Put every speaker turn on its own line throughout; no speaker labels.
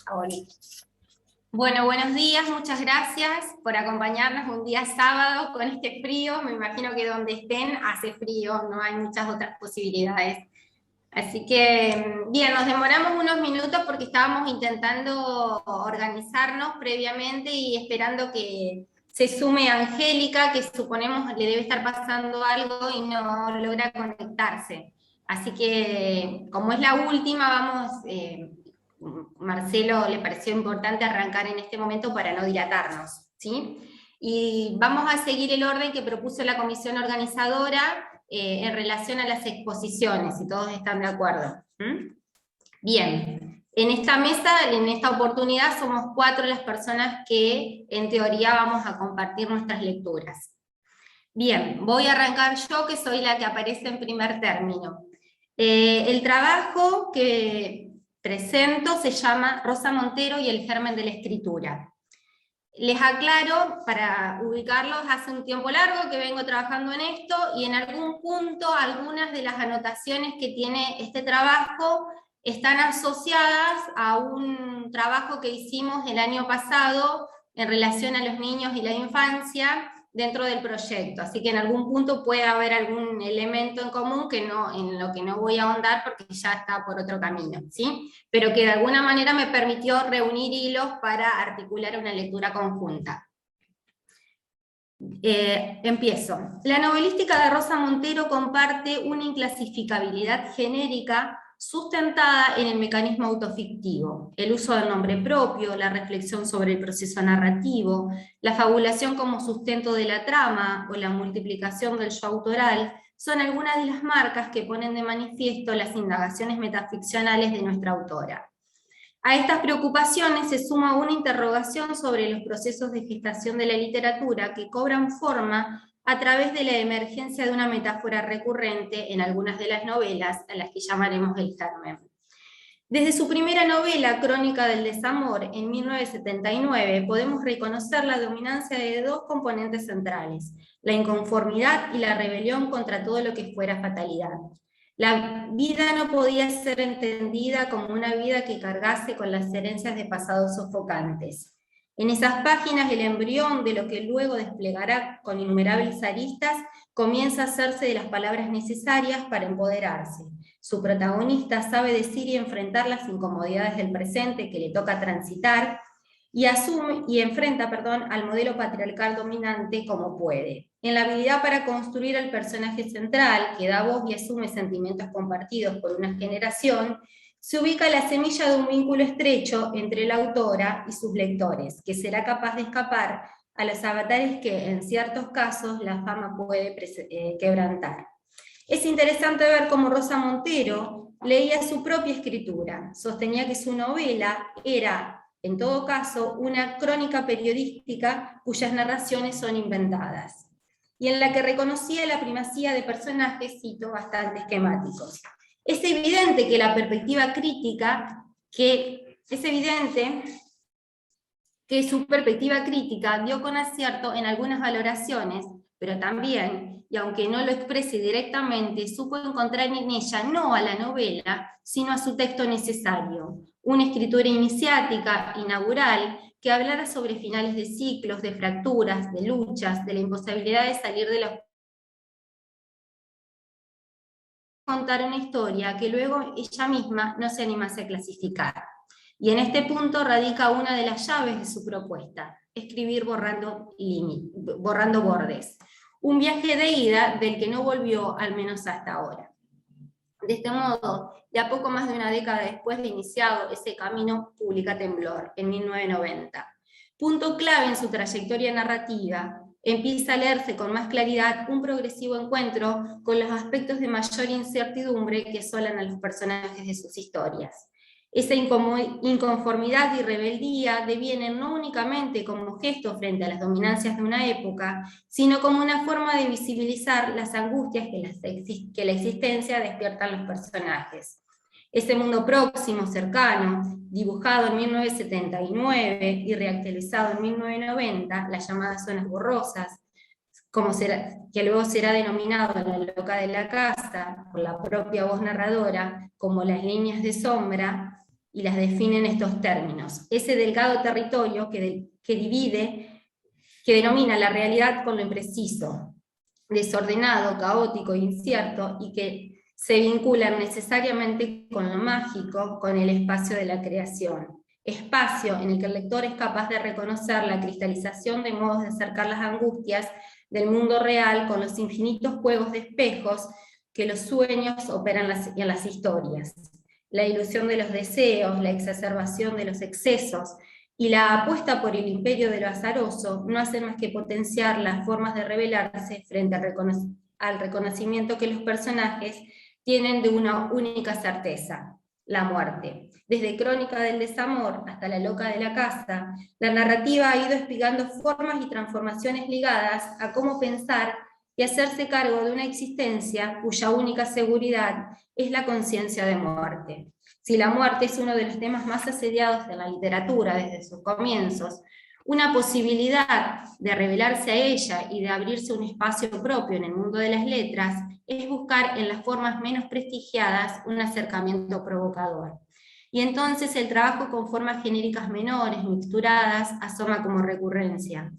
Ahora. Bueno, buenos días, muchas gracias por acompañarnos un día sábado con este frío. Me imagino que donde estén hace frío, no hay muchas otras posibilidades. Así que, bien, nos demoramos unos minutos porque estábamos intentando organizarnos previamente y esperando que se sume Angélica, que suponemos le debe estar pasando algo y no logra conectarse. Así que, como es la última, Marcelo le pareció importante arrancar en este momento para no dilatarnos, ¿sí? Y vamos a seguir el orden que propuso la comisión organizadora en relación a las exposiciones, si todos están de acuerdo. Bien, en esta mesa, en esta oportunidad, somos 4 las personas que en teoría vamos a compartir nuestras lecturas. Bien, voy a arrancar yo, que soy la que aparece en primer término. El trabajo que presento se llama Rosa Montero y el germen de la escritura. Les aclaro, para ubicarlos, hace un tiempo largo que vengo trabajando en esto y en algún punto algunas de las anotaciones que tiene este trabajo están asociadas a un trabajo que hicimos el año pasado en relación a los niños y la infancia dentro del proyecto, así que en algún punto puede haber algún elemento en común en lo que no voy a ahondar porque ya está por otro camino, ¿sí? Pero que de alguna manera me permitió reunir hilos para articular una lectura conjunta. Empiezo. La novelística de Rosa Montero comparte una inclasificabilidad genérica sustentada en el mecanismo autofictivo, el uso del nombre propio, la reflexión sobre el proceso narrativo, la fabulación como sustento de la trama o la multiplicación del yo autoral son algunas de las marcas que ponen de manifiesto las indagaciones metaficcionales de nuestra autora. A estas preocupaciones se suma una interrogación sobre los procesos de gestación de la literatura que cobran forma a través de la emergencia de una metáfora recurrente en algunas de las novelas, a las que llamaremos el germen. Desde su primera novela, Crónica del desamor, en 1979, podemos reconocer la dominancia de 2 componentes centrales, la inconformidad y la rebelión contra todo lo que fuera fatalidad. La vida no podía ser entendida como una vida que cargase con las herencias de pasados sofocantes. En esas páginas, el embrión de lo que luego desplegará con innumerables aristas comienza a hacerse de las palabras necesarias para empoderarse. Su protagonista sabe decir y enfrentar las incomodidades del presente que le toca transitar y enfrenta al modelo patriarcal dominante como puede. En la habilidad para construir al personaje central, que da voz y asume sentimientos compartidos por una generación, se ubica la semilla de un vínculo estrecho entre la autora y sus lectores, que será capaz de escapar a los avatares que, en ciertos casos, la fama puede quebrantar. Es interesante ver cómo Rosa Montero leía su propia escritura, sostenía que su novela era, en todo caso, una crónica periodística cuyas narraciones son inventadas, y en la que reconocía la primacía de personajes, cito, bastante esquemáticos. Es evidente que su perspectiva crítica dio con acierto en algunas valoraciones, pero también, y aunque no lo exprese directamente, supo encontrar en ella no a la novela, sino a su texto necesario, una escritura iniciática, inaugural, que hablara sobre finales de ciclos, de fracturas, de luchas, de la imposibilidad de salir de la contar una historia que luego ella misma no se animase a clasificar. Y en este punto radica una de las llaves de su propuesta, escribir borrando bordes. Un viaje de ida del que no volvió, al menos hasta ahora. De este modo, ya poco más de una década después de iniciado ese camino, publica Temblor, en 1990. Punto clave en su trayectoria narrativa, empieza a leerse con más claridad un progresivo encuentro con los aspectos de mayor incertidumbre que asolan a los personajes de sus historias. Esa inconformidad y rebeldía devienen no únicamente como gesto frente a las dominancias de una época, sino como una forma de visibilizar las angustias que la existencia despiertan los personajes. Ese mundo próximo, cercano, dibujado en 1979 y reactualizado en 1990, las llamadas zonas borrosas, que luego será denominado La loca de la casa, por la propia voz narradora, como las líneas de sombra, y las define en estos términos. Ese delgado territorio que denomina la realidad con lo impreciso, desordenado, caótico e incierto, y que se vinculan necesariamente con lo mágico, con el espacio de la creación. Espacio en el que el lector es capaz de reconocer la cristalización de modos de acercar las angustias del mundo real con los infinitos juegos de espejos que los sueños operan en las historias. La ilusión de los deseos, la exacerbación de los excesos y la apuesta por el imperio de lo azaroso no hacen más que potenciar las formas de revelarse frente al reconocimiento que los personajes tienen de una única certeza: la muerte. Desde Crónica del desamor hasta La loca de la casa, la narrativa ha ido espigando formas y transformaciones ligadas a cómo pensar y hacerse cargo de una existencia cuya única seguridad es la conciencia de muerte. Si la muerte es uno de los temas más asediados de la literatura desde sus comienzos, una posibilidad de revelarse a ella y de abrirse un espacio propio en el mundo de las letras es buscar en las formas menos prestigiadas un acercamiento provocador. Y entonces el trabajo con formas genéricas menores, mixturadas, asoma como recurrencia.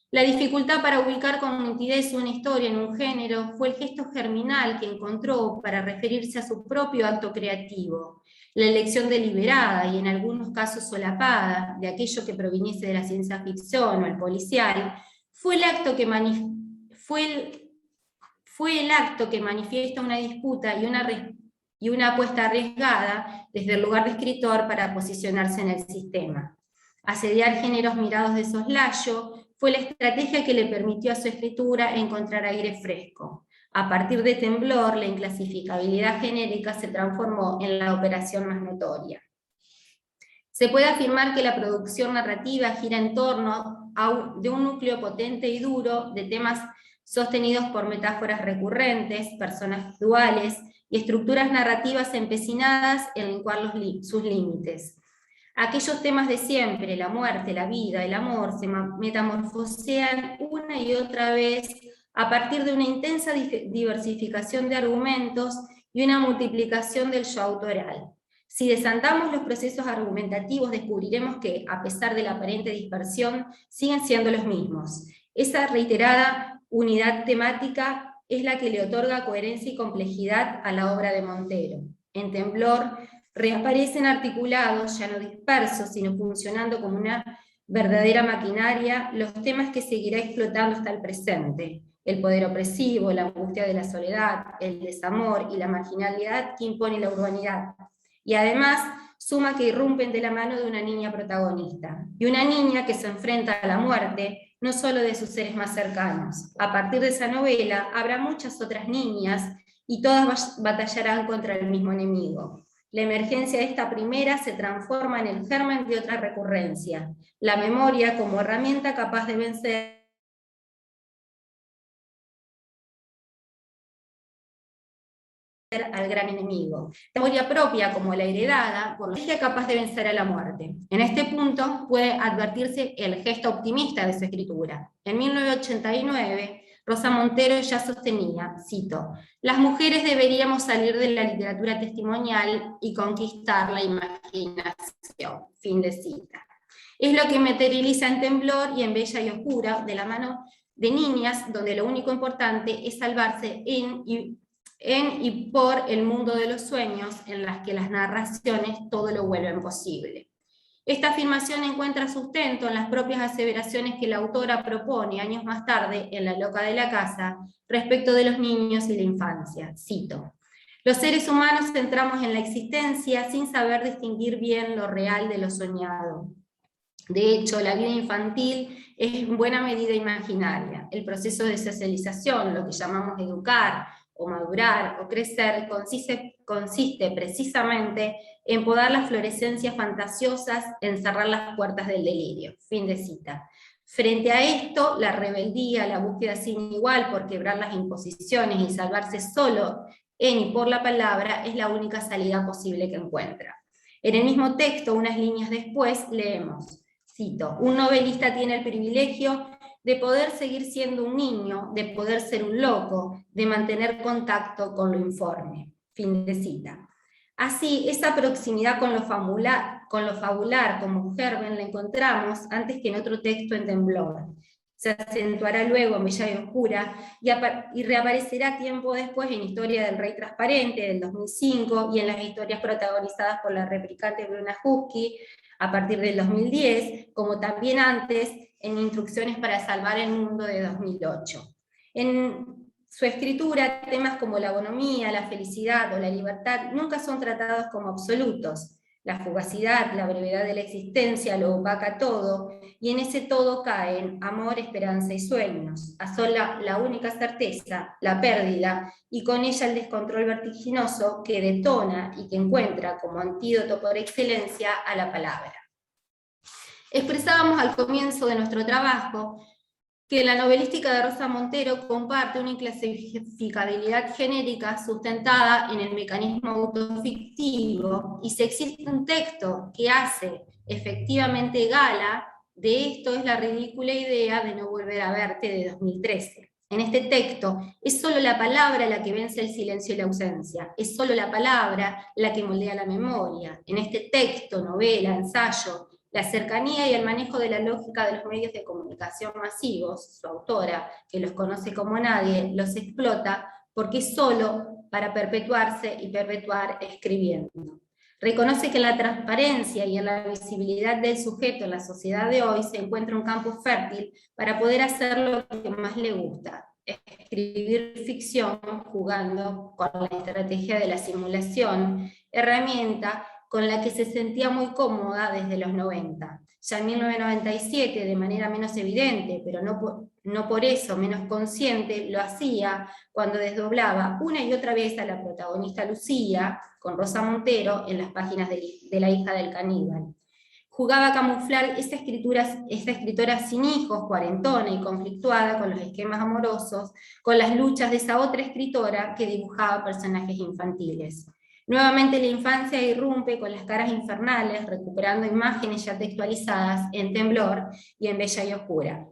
La dificultad para ubicar con nitidez una historia en un género fue el gesto germinal que encontró para referirse a su propio acto creativo. La elección deliberada y en algunos casos solapada de aquello que proviniese de la ciencia ficción o el policial fue el acto que manifiesta una disputa y una apuesta arriesgada desde el lugar de escritor para posicionarse en el sistema. Asediar géneros mirados de soslayo fue la estrategia que le permitió a su escritura encontrar aire fresco. A partir de Temblor, la inclasificabilidad genérica se transformó en la operación más notoria. Se puede afirmar que la producción narrativa gira en torno de un núcleo potente y duro de temas sostenidos por metáforas recurrentes, personajes duales y estructuras narrativas empecinadas en lincuar sus límites. Aquellos temas de siempre, la muerte, la vida, el amor, se metamorfosean una y otra vez a partir de una intensa diversificación de argumentos y una multiplicación del yo autoral. Si desandamos los procesos argumentativos, descubriremos que, a pesar de la aparente dispersión, siguen siendo los mismos. Esa reiterada unidad temática es la que le otorga coherencia y complejidad a la obra de Montero. En Temblor reaparecen articulados, ya no dispersos, sino funcionando como una verdadera maquinaria, los temas que seguirá explotando hasta el presente: el poder opresivo, la angustia de la soledad, el desamor y la marginalidad que impone la urbanidad. Y además suma que irrumpen de la mano de una niña protagonista, y una niña que se enfrenta a la muerte no solo de sus seres más cercanos. A partir de esa novela habrá muchas otras niñas y todas batallarán contra el mismo enemigo. La emergencia de esta primera se transforma en el germen de otra recurrencia: la memoria como herramienta capaz de vencer al gran enemigo. La memoria propia como la heredada, por la que capaz de vencer a la muerte. En este punto puede advertirse el gesto optimista de su escritura. En 1989, Rosa Montero ya sostenía, cito: «Las mujeres deberíamos salir de la literatura testimonial y conquistar la imaginación». Fin de cita. Es lo que materializa en Temblor y en Bella y Oscura, de la mano de niñas, donde lo único importante es salvarse en y por el mundo de los sueños, en las que las narraciones todo lo vuelven posible. Esta afirmación encuentra sustento en las propias aseveraciones que la autora propone años más tarde en La loca de la casa respecto de los niños y la infancia. Cito: «Los seres humanos entramos en la existencia sin saber distinguir bien lo real de lo soñado. De hecho, la vida infantil es en buena medida imaginaria. El proceso de socialización, lo que llamamos educar, o madurar, o crecer, consiste precisamente en podar las florescencias fantasiosas, en cerrar las puertas del delirio». Fin de cita. Frente a esto, la rebeldía, la búsqueda sin igual por quebrar las imposiciones y salvarse solo en y por la palabra, es la única salida posible que encuentra. En el mismo texto, unas líneas después, leemos, cito: «Un novelista tiene el privilegio de poder seguir siendo un niño, de poder ser un loco, de mantener contacto con lo informe». Fin de cita. Así, esa proximidad con lo fabular como Gerben la encontramos antes que en otro texto en Temblor. Se acentuará luego en Bella y Oscura y reaparecerá tiempo después en Historia del Rey Transparente del 2005 y en las historias protagonizadas por la replicante Bruna Husky a partir del 2010, como también antes en Instrucciones para Salvar el Mundo de 2008. En su escritura, temas como la bonomía, la felicidad o la libertad nunca son tratados como absolutos. La fugacidad, la brevedad de la existencia lo opaca todo, y en ese todo caen amor, esperanza y sueños. Asola la única certeza, la pérdida, y con ella el descontrol vertiginoso que detona y que encuentra como antídoto por excelencia a la palabra. Expresábamos al comienzo de nuestro trabajo que la novelística de Rosa Montero comparte una inclasificabilidad genérica sustentada en el mecanismo autofictivo, y si existe un texto que hace efectivamente gala de esto es la ridícula idea de No volver a verte de 2013. En este texto es solo la palabra la que vence el silencio y la ausencia, es solo la palabra la que moldea la memoria. En este texto, novela, ensayo, la cercanía y el manejo de la lógica de los medios de comunicación masivos, su autora, que los conoce como nadie, los explota porque es solo para perpetuarse y perpetuar escribiendo. Reconoce que en la transparencia y en la visibilidad del sujeto en la sociedad de hoy se encuentra un campo fértil para poder hacer lo que más le gusta, escribir ficción jugando con la estrategia de la simulación, herramienta con la que se sentía muy cómoda desde los 90. Ya en 1997, de manera menos evidente, pero no por eso menos consciente, lo hacía cuando desdoblaba una y otra vez a la protagonista Lucía, con Rosa Montero, en las páginas de La hija del caníbal. Jugaba a camuflar esa escritora sin hijos, cuarentona y conflictuada con los esquemas amorosos, con las luchas de esa otra escritora que dibujaba personajes infantiles. Nuevamente la infancia irrumpe con las caras infernales, recuperando imágenes ya textualizadas en Temblor y en Bella y Oscura.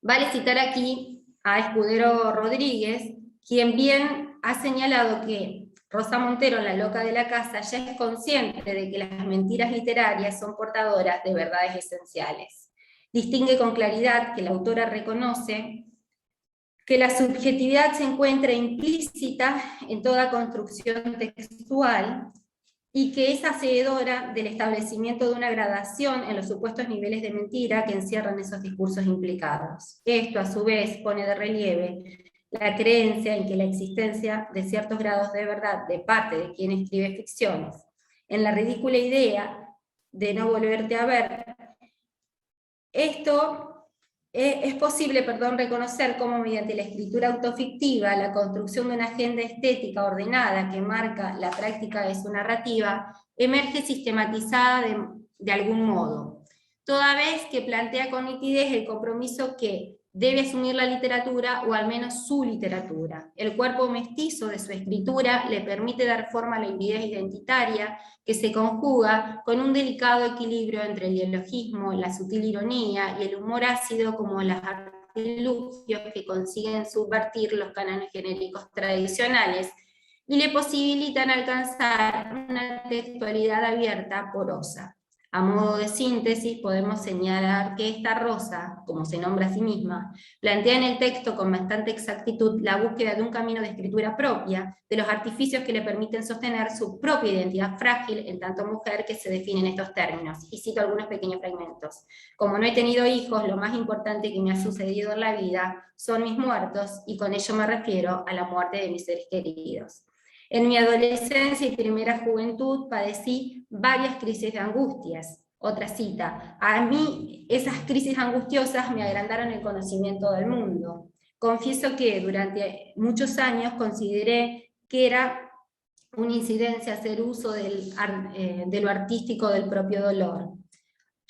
Vale citar aquí a Escudero Rodríguez, quien bien ha señalado que Rosa Montero, la loca de la casa, ya es consciente de que las mentiras literarias son portadoras de verdades esenciales. Distingue con claridad que la autora reconoce que la subjetividad se encuentra implícita en toda construcción textual y que es hacedora del establecimiento de una gradación en los supuestos niveles de mentira que encierran esos discursos implicados. Esto, a su vez, pone de relieve la creencia en que la existencia de ciertos grados de verdad de parte de quien escribe ficciones, en la ridícula idea de no volverte a ver. Esto es posible, reconocer cómo mediante la escritura autofictiva, la construcción de una agenda estética ordenada que marca la práctica de su narrativa, emerge sistematizada de algún modo, toda vez que plantea con nitidez el compromiso que debe asumir la literatura, o al menos su literatura. El cuerpo mestizo de su escritura le permite dar forma a la hibridez identitaria, que se conjuga con un delicado equilibrio entre el dialogismo, la sutil ironía y el humor ácido como las artilugios que consiguen subvertir los cánones genéricos tradicionales y le posibilitan alcanzar una textualidad abierta, porosa. A modo de síntesis, podemos señalar que esta Rosa, como se nombra a sí misma, plantea en el texto con bastante exactitud la búsqueda de un camino de escritura propia, de los artificios que le permiten sostener su propia identidad frágil en tanto mujer que se define en estos términos. Y cito algunos pequeños fragmentos. Como no he tenido hijos, lo más importante que me ha sucedido en la vida son mis muertos, y con ello me refiero a la muerte de mis seres queridos. En mi adolescencia y primera juventud padecí varias crisis de angustias. Otra cita: a mí esas crisis angustiosas me agrandaron el conocimiento del mundo. Confieso que durante muchos años consideré que era una incidencia hacer uso de lo artístico del propio dolor.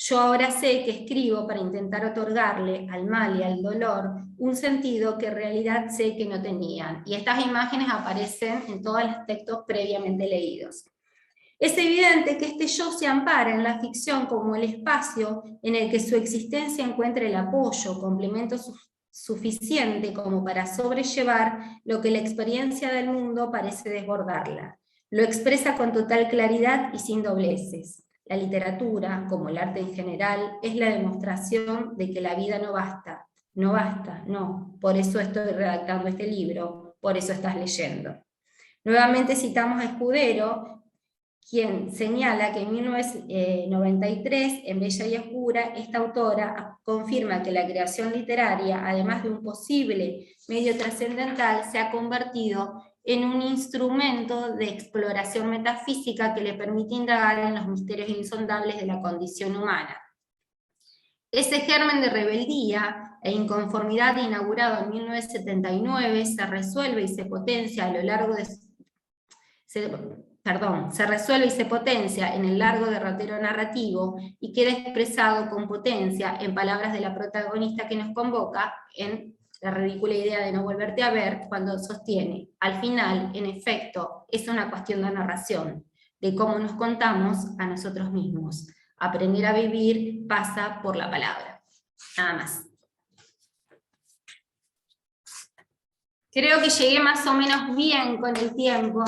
Yo ahora sé que escribo para intentar otorgarle al mal y al dolor un sentido que en realidad sé que no tenían. Y estas imágenes aparecen en todos los textos previamente leídos. Es evidente que este yo se ampara en la ficción como el espacio en el que su existencia encuentra el apoyo, complemento suficiente como para sobrellevar lo que la experiencia del mundo parece desbordarla. Lo expresa con total claridad y sin dobleces. La literatura, como el arte en general, es la demostración de que la vida no basta. No basta, no. Por eso estoy redactando este libro, por eso estás leyendo. Nuevamente citamos a Escudero, quien señala que en 1993, en Bella y Oscura, esta autora confirma que la creación literaria, además de un posible medio trascendental, se ha convertido en un instrumento de exploración metafísica que le permite indagar en los misterios insondables de la condición humana. Ese germen de rebeldía e inconformidad inaugurado en 1979 se resuelve y se potencia a lo largo de... se resuelve y se potencia en el largo derrotero narrativo y queda expresado con potencia en palabras de la protagonista que nos convoca en La ridícula idea de no volverte a ver, cuando sostiene: al final, en efecto, es una cuestión de narración, de cómo nos contamos a nosotros mismos. Aprender a vivir pasa por la palabra. Nada más. Creo que llegué más o menos bien con el tiempo.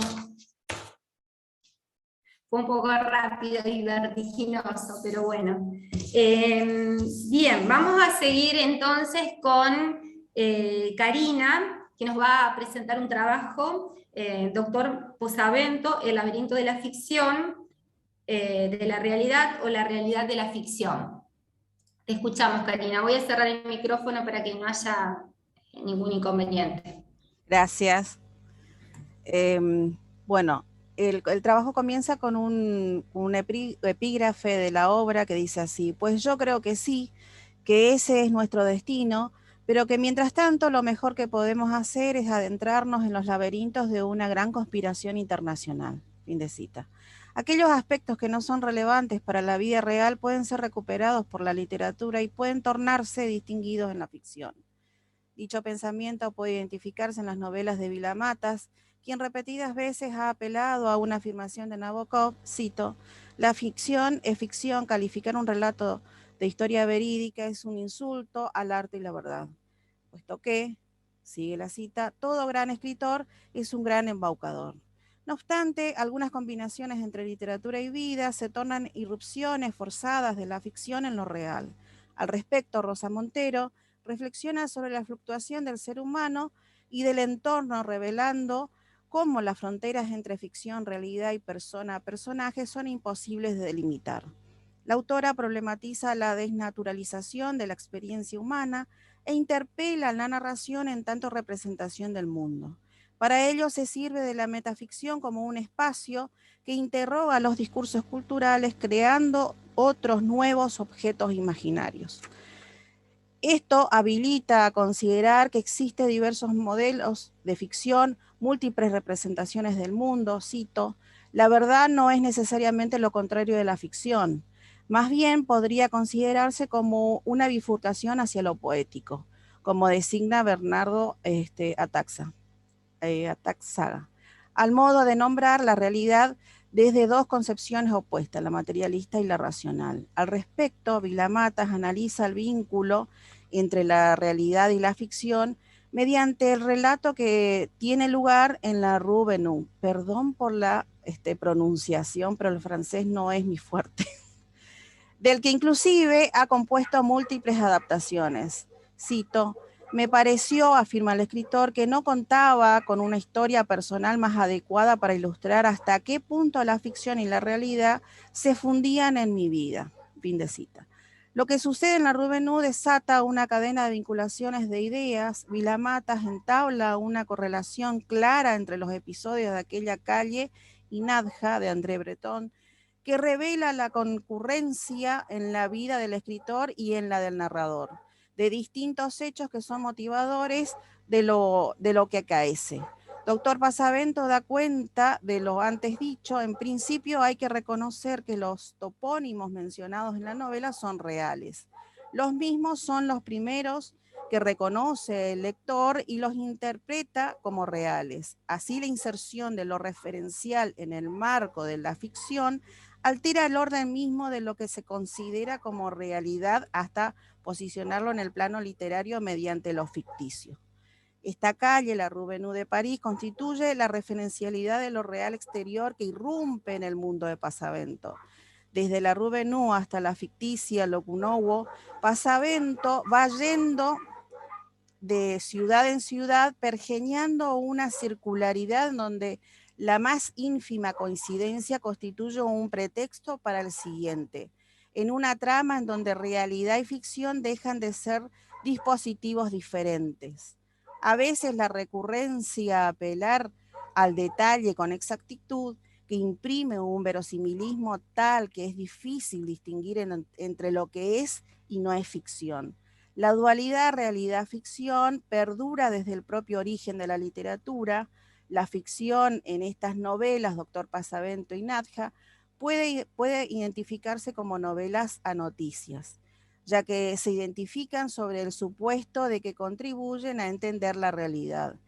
Fue un poco rápido y vertiginoso, pero bueno. Bien, vamos a seguir entonces con Karina, que nos va a presentar un trabajo, Doctor Posavento, El laberinto de la ficción, de la realidad o la realidad de la ficción. Te escuchamos, Karina. Voy a cerrar el micrófono para que no haya ningún inconveniente.
Gracias. Bueno, el trabajo comienza con un epígrafe de la obra que dice así: pues yo creo que sí, que ese es nuestro destino, pero que mientras tanto lo mejor que podemos hacer es adentrarnos en los laberintos de una gran conspiración internacional. Fin de cita. Aquellos aspectos que no son relevantes para la vida real pueden ser recuperados por la literatura y pueden tornarse distinguidos en la ficción. Dicho pensamiento puede identificarse en las novelas de Vila Matas, quien repetidas veces ha apelado a una afirmación de Nabokov, cito: la ficción es ficción, calificar un relato de historia verídica es un insulto al arte y la verdad, puesto que, sigue la cita, todo gran escritor es un gran embaucador. No obstante, algunas combinaciones entre literatura y vida se tornan irrupciones forzadas de la ficción en lo real. Al respecto, Rosa Montero reflexiona sobre la fluctuación del ser humano y del entorno, revelando cómo las fronteras entre ficción, realidad y personaje son imposibles de delimitar. La autora problematiza la desnaturalización de la experiencia humana e interpela la narración en tanto representación del mundo. Para ello se sirve de la metaficción como un espacio que interroga los discursos culturales, creando otros nuevos objetos imaginarios. Esto habilita a considerar que existen diversos modelos de ficción, múltiples representaciones del mundo, cito: la verdad no es necesariamente lo contrario de la ficción, más bien podría considerarse como una bifurcación hacia lo poético, como designa Bernardo Ataxaga, al modo de nombrar la realidad desde dos concepciones opuestas, la materialista y la racional. Al respecto, Vila Matas analiza el vínculo entre la realidad y la ficción mediante el relato que tiene lugar en la Rue Benoît. Perdón por la pronunciación, pero el francés no es mi fuerte. Del que inclusive ha compuesto múltiples adaptaciones. Cito: me pareció, afirma el escritor, que no contaba con una historia personal más adecuada para ilustrar hasta qué punto la ficción y la realidad se fundían en mi vida. Fin de cita. Lo que sucede en la Rue Benoît desata una cadena de vinculaciones de ideas. Vila Matas entabla una correlación clara entre los episodios de aquella calle y Nadja, de André Breton, que revela la concurrencia en la vida del escritor y en la del narrador, de distintos hechos que son motivadores de lo que acaece. Doctor Posavento da cuenta de lo antes dicho. En principio hay que reconocer que los topónimos mencionados en la novela son reales. Los mismos son los primeros que reconoce el lector y los interpreta como reales. Así, la inserción de lo referencial en el marco de la ficción altera el orden mismo de lo que se considera como realidad hasta posicionarlo en el plano literario mediante lo ficticio. Esta calle, la Rue Benu de París, constituye la referencialidad de lo real exterior que irrumpe en el mundo de Pasavento. Desde la Rue Benu hasta la ficticia Locunowo, Pasavento va yendo de ciudad en ciudad, pergeñando una circularidad donde la más ínfima coincidencia constituye un pretexto para el siguiente, en una trama en donde realidad y ficción dejan de ser dispositivos diferentes. A veces la recurrencia a apelar al detalle con exactitud, que imprime un verosimilismo tal que es difícil distinguir entre lo que es y no es ficción. La dualidad realidad-ficción perdura desde el propio origen de la literatura. La ficción en estas novelas, Doctor Pasavento y Nadja, puede identificarse como novelas a noticias, ya que se identifican sobre el supuesto de que contribuyen a entender la realidad.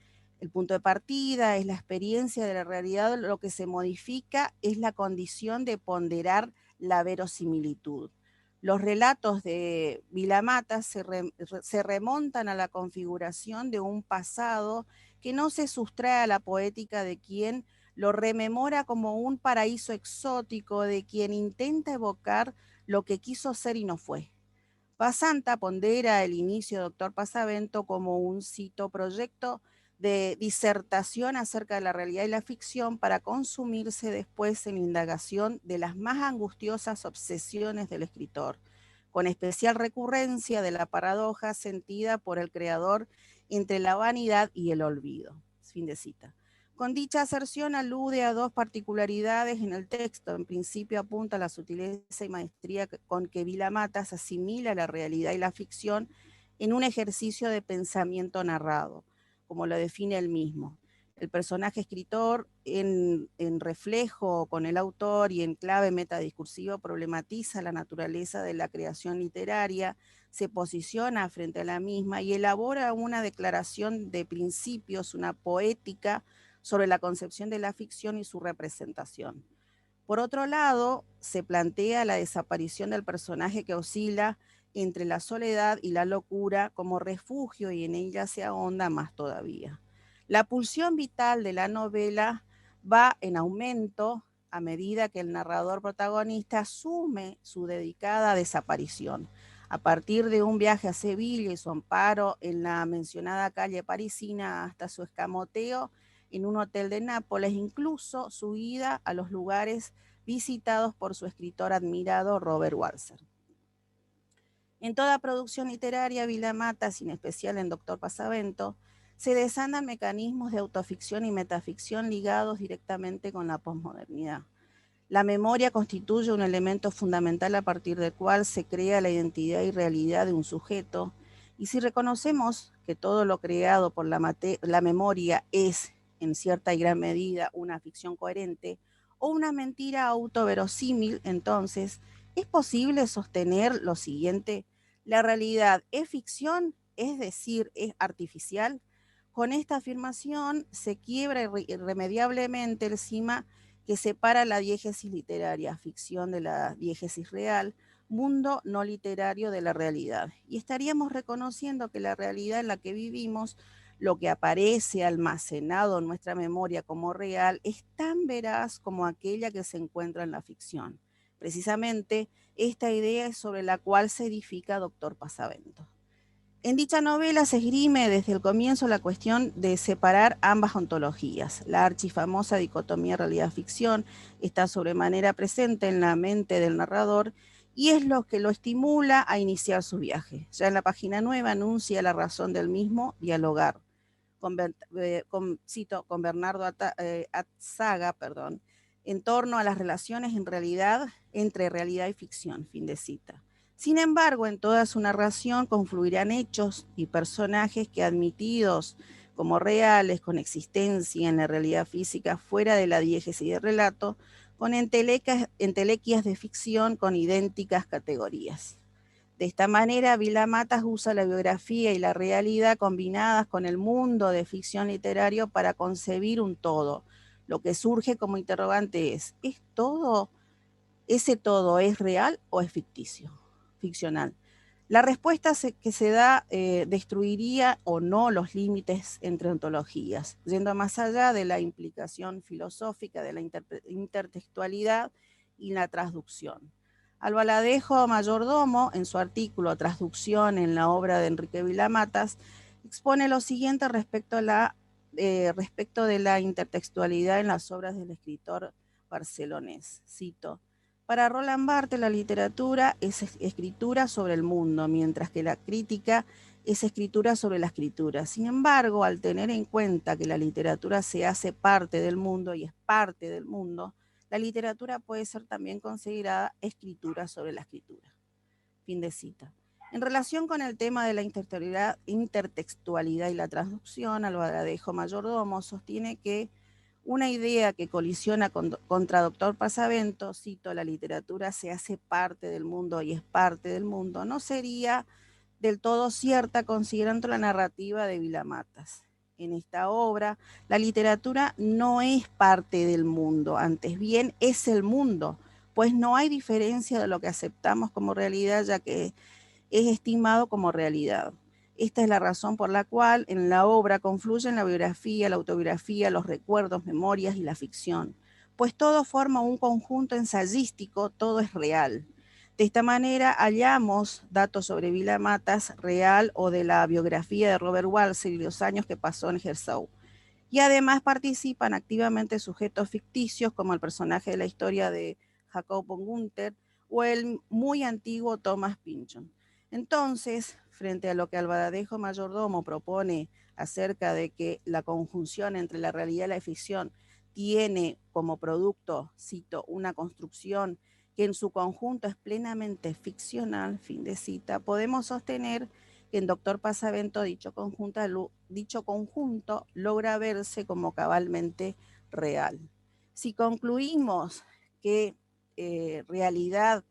El punto de partida es la experiencia de la realidad, lo que se modifica es la condición de ponderar la verosimilitud. Los relatos de Vilamata se remontan a la configuración de un pasado que no se sustrae a la poética de quien lo rememora como un paraíso exótico, de quien intenta evocar lo que quiso ser y no fue. Pasanta pondera el inicio de Doctor Pasavento como un cito proyecto de disertación acerca de la realidad y la ficción para consumirse después en indagación de las más angustiosas obsesiones del escritor, con especial recurrencia de la paradoja sentida por el creador entre la vanidad y el olvido. Fin de cita. Con dicha aserción alude a dos particularidades en el texto. En principio apunta a la sutileza y maestría con que Vilamata asimila la realidad y la ficción en un ejercicio de pensamiento narrado, como lo define él mismo. El personaje escritor, en reflejo con el autor y en clave metadiscursiva, problematiza la naturaleza de la creación literaria, se posiciona frente a la misma y elabora una declaración de principios, una poética sobre la concepción de la ficción y su representación. Por otro lado, se plantea la desaparición del personaje que oscila entre la soledad y la locura como refugio, y en ella se ahonda más todavía. La pulsión vital de la novela va en aumento a medida que el narrador protagonista asume su dedicada desaparición. A partir de un viaje a Sevilla y su amparo en la mencionada calle parisina hasta su escamoteo en un hotel de Nápoles, incluso su ida a los lugares visitados por su escritor admirado Robert Walser. En toda producción literaria, Vilamata, sin especial en Doctor Pasavento, se desandan mecanismos de autoficción y metaficción ligados directamente con la posmodernidad. La memoria constituye un elemento fundamental a partir del cual se crea la identidad y realidad de un sujeto, y si reconocemos que todo lo creado por la memoria es, en cierta y gran medida, una ficción coherente o una mentira autoverosímil, entonces es posible sostener lo siguiente: la realidad es ficción, es decir, es artificial. Con esta afirmación se quiebra irremediablemente el cima que separa la diégesis literaria, ficción, de la diégesis real, mundo no literario de la realidad. Y estaríamos reconociendo que la realidad en la que vivimos, lo que aparece almacenado en nuestra memoria como real, es tan veraz como aquella que se encuentra en la ficción. Precisamente esta idea es sobre la cual se edifica Doctor Pasavento. En dicha novela se esgrime desde el comienzo la cuestión de separar ambas ontologías. La archifamosa dicotomía realidad-ficción está sobremanera presente en la mente del narrador y es lo que lo estimula a iniciar su viaje. Ya en la página 9 anuncia la razón del mismo dialogar con Bernardo Atzaga, en torno a las relaciones entre realidad y ficción. Fin de cita. Sin embargo, en toda su narración confluirán hechos y personajes que, admitidos como reales, con existencia en la realidad física, fuera de la diégesis de relato, con entelequias de ficción con idénticas categorías. De esta manera, Vilamata usa la biografía y la realidad combinadas con el mundo de ficción literario para concebir un todo. Lo que surge como interrogante es todo? ¿Ese todo es real o es ficticio? Ficcional. La respuesta que se da destruiría o no los límites entre ontologías, yendo más allá de la implicación filosófica de la intertextualidad y la transducción. Albaladejo Mayordomo, en su artículo Transducción en la obra de Enrique Vilamatas, expone lo siguiente respecto de la intertextualidad en las obras del escritor barcelonés. Cito: para Roland Barthes, la literatura es escritura sobre el mundo, mientras que la crítica es escritura sobre la escritura. Sin embargo, al tener en cuenta que la literatura se hace parte del mundo y es parte del mundo, la literatura puede ser también considerada escritura sobre la escritura. Fin de cita. En relación con el tema de la intertextualidad y la traducción, Albaladejo Mayordomo sostiene que una idea que colisiona contra Doctor Pasavento, cito, la literatura se hace parte del mundo y es parte del mundo, no sería del todo cierta considerando la narrativa de Vilamatas. En esta obra, la literatura no es parte del mundo, antes bien es el mundo, pues no hay diferencia de lo que aceptamos como realidad, ya que es estimado como realidad. Esta es la razón por la cual en la obra confluyen la biografía, la autobiografía, los recuerdos, memorias y la ficción, pues todo forma un conjunto ensayístico, todo es real. De esta manera hallamos datos sobre Vilamatas real o de la biografía de Robert Walser y los años que pasó en Herzog. Y además participan activamente sujetos ficticios como el personaje de la historia de Jacob von Gunther o el muy antiguo Thomas Pynchon. Entonces, frente a lo que Albaladejo Mayordomo propone acerca de que la conjunción entre la realidad y la ficción tiene como producto, cito, una construcción que en su conjunto es plenamente ficcional, fin de cita, podemos sostener que en Doctor Pasavento dicho conjunto logra verse como cabalmente real. Si concluimos que realidad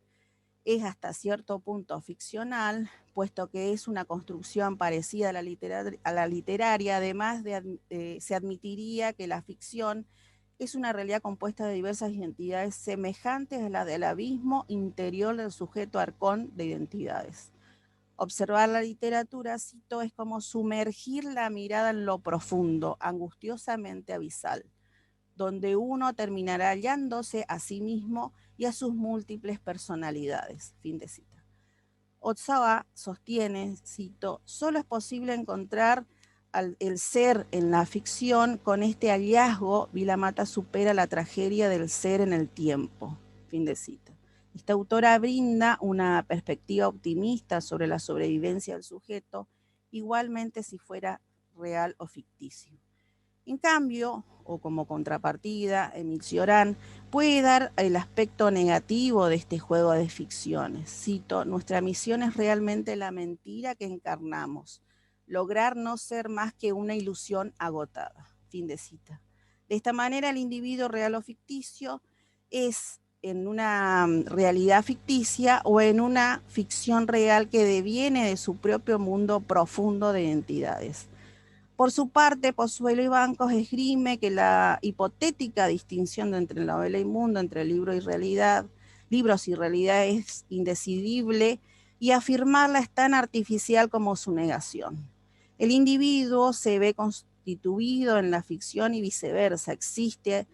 es hasta cierto punto ficcional, puesto que es una construcción parecida a la literaria, además se admitiría que la ficción es una realidad compuesta de diversas identidades semejantes a la del abismo interior del sujeto arcón de identidades. Observar la literatura, cito, es como sumergir la mirada en lo profundo, angustiosamente abisal, donde uno terminará hallándose a sí mismo y a sus múltiples personalidades. Fin de cita. Ozawa sostiene, cito, solo es posible encontrar el ser en la ficción. Con este hallazgo, Vilamatas supera la tragedia del ser en el tiempo. Fin de cita. Esta autora brinda una perspectiva optimista sobre la sobrevivencia del sujeto, igualmente si fuera real o ficticio. En cambio, o como contrapartida, Émile Cioran puede dar el aspecto negativo de este juego de ficciones. Cito, nuestra misión es realmente la mentira que encarnamos, lograr no ser más que una ilusión agotada. Fin de cita. De esta manera, el individuo real o ficticio es en una realidad ficticia o en una ficción real que deviene de su propio mundo profundo de identidades. Por su parte, Pozuelo y Bancos esgrime que la hipotética distinción entre novela y mundo, entre libros y realidad es indecidible y afirmarla es tan artificial como su negación. El individuo se ve constituido en la ficción y viceversa, existe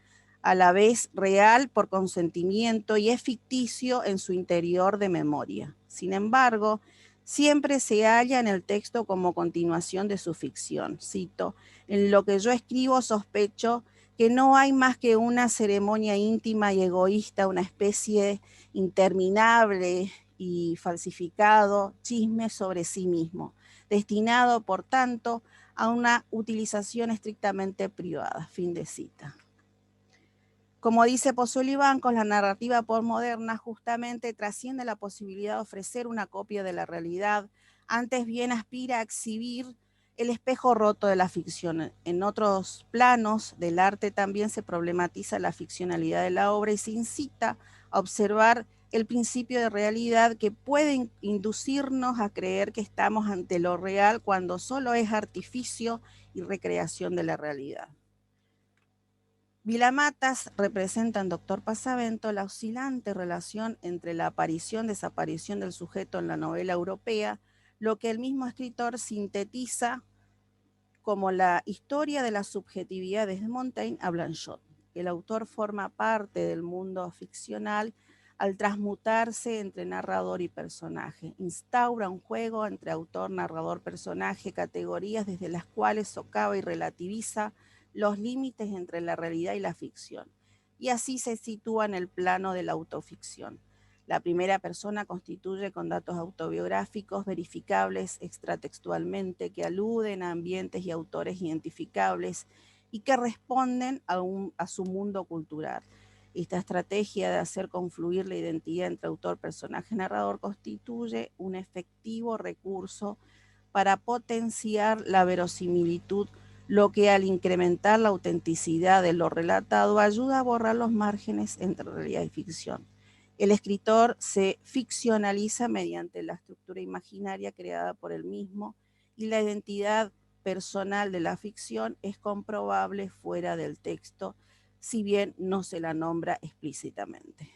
a la vez real por consentimiento y es ficticio en su interior de memoria. Sin embargo, siempre se halla en el texto como continuación de su ficción. Cito, en lo que yo escribo sospecho que no hay más que una ceremonia íntima y egoísta, una especie interminable y falsificado chisme sobre sí mismo, destinado, por tanto, a una utilización estrictamente privada. Fin de cita. Como dice Pozuelo y Bancos, la narrativa postmoderna justamente trasciende la posibilidad de ofrecer una copia de la realidad, antes bien aspira a exhibir el espejo roto de la ficción. En otros planos del arte también se problematiza la ficcionalidad de la obra y se incita a observar el principio de realidad que puede inducirnos a creer que estamos ante lo real cuando solo es artificio y recreación de la realidad. Vilamatas representa en Doctor Pasavento la oscilante relación entre la aparición-desaparición del sujeto en la novela europea, lo que el mismo escritor sintetiza como la historia de las subjetividades de Montaigne a Blanchot. El autor forma parte del mundo ficcional al transmutarse entre narrador y personaje. Instaura un juego entre autor, narrador, personaje, categorías desde las cuales socava y relativiza los límites entre la realidad y la ficción. Y así se sitúa en el plano de la autoficción. La primera persona constituye con datos autobiográficos verificables extratextualmente que aluden a ambientes y autores identificables y que responden a su mundo cultural. Esta estrategia de hacer confluir la identidad entre autor, personaje, narrador constituye un efectivo recurso para potenciar la verosimilitud, lo que al incrementar la autenticidad de lo relatado ayuda a borrar los márgenes entre realidad y ficción. El escritor se ficcionaliza mediante la estructura imaginaria creada por él mismo y la identidad personal de la ficción es comprobable fuera del texto, si bien no se la nombra explícitamente.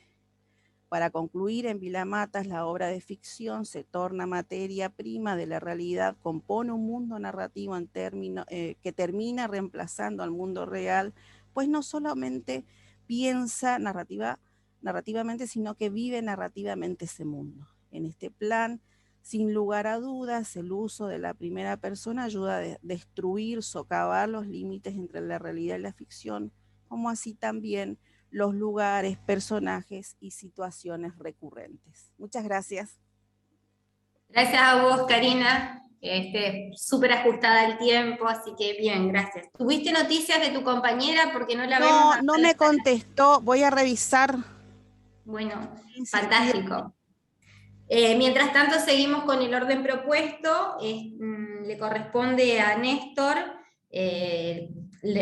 Para concluir, en Vilamatas la obra de ficción se torna materia prima de la realidad, compone un mundo narrativo que termina reemplazando al mundo real, pues no solamente piensa narrativamente, sino que vive narrativamente ese mundo. En este plan, sin lugar a dudas, el uso de la primera persona ayuda a destruir, socavar los límites entre la realidad y la ficción, como así también los lugares, personajes y situaciones recurrentes. Muchas gracias.
Gracias a vos, Karina. Súper ajustada el tiempo, así que bien, gracias. ¿Tuviste noticias de tu compañera? Porque no la vemos
No
acá.
me contestó, voy a revisar.
Bueno,
Insistir.
fantástico. Mientras tanto, seguimos con el orden propuesto. Le corresponde a Néstor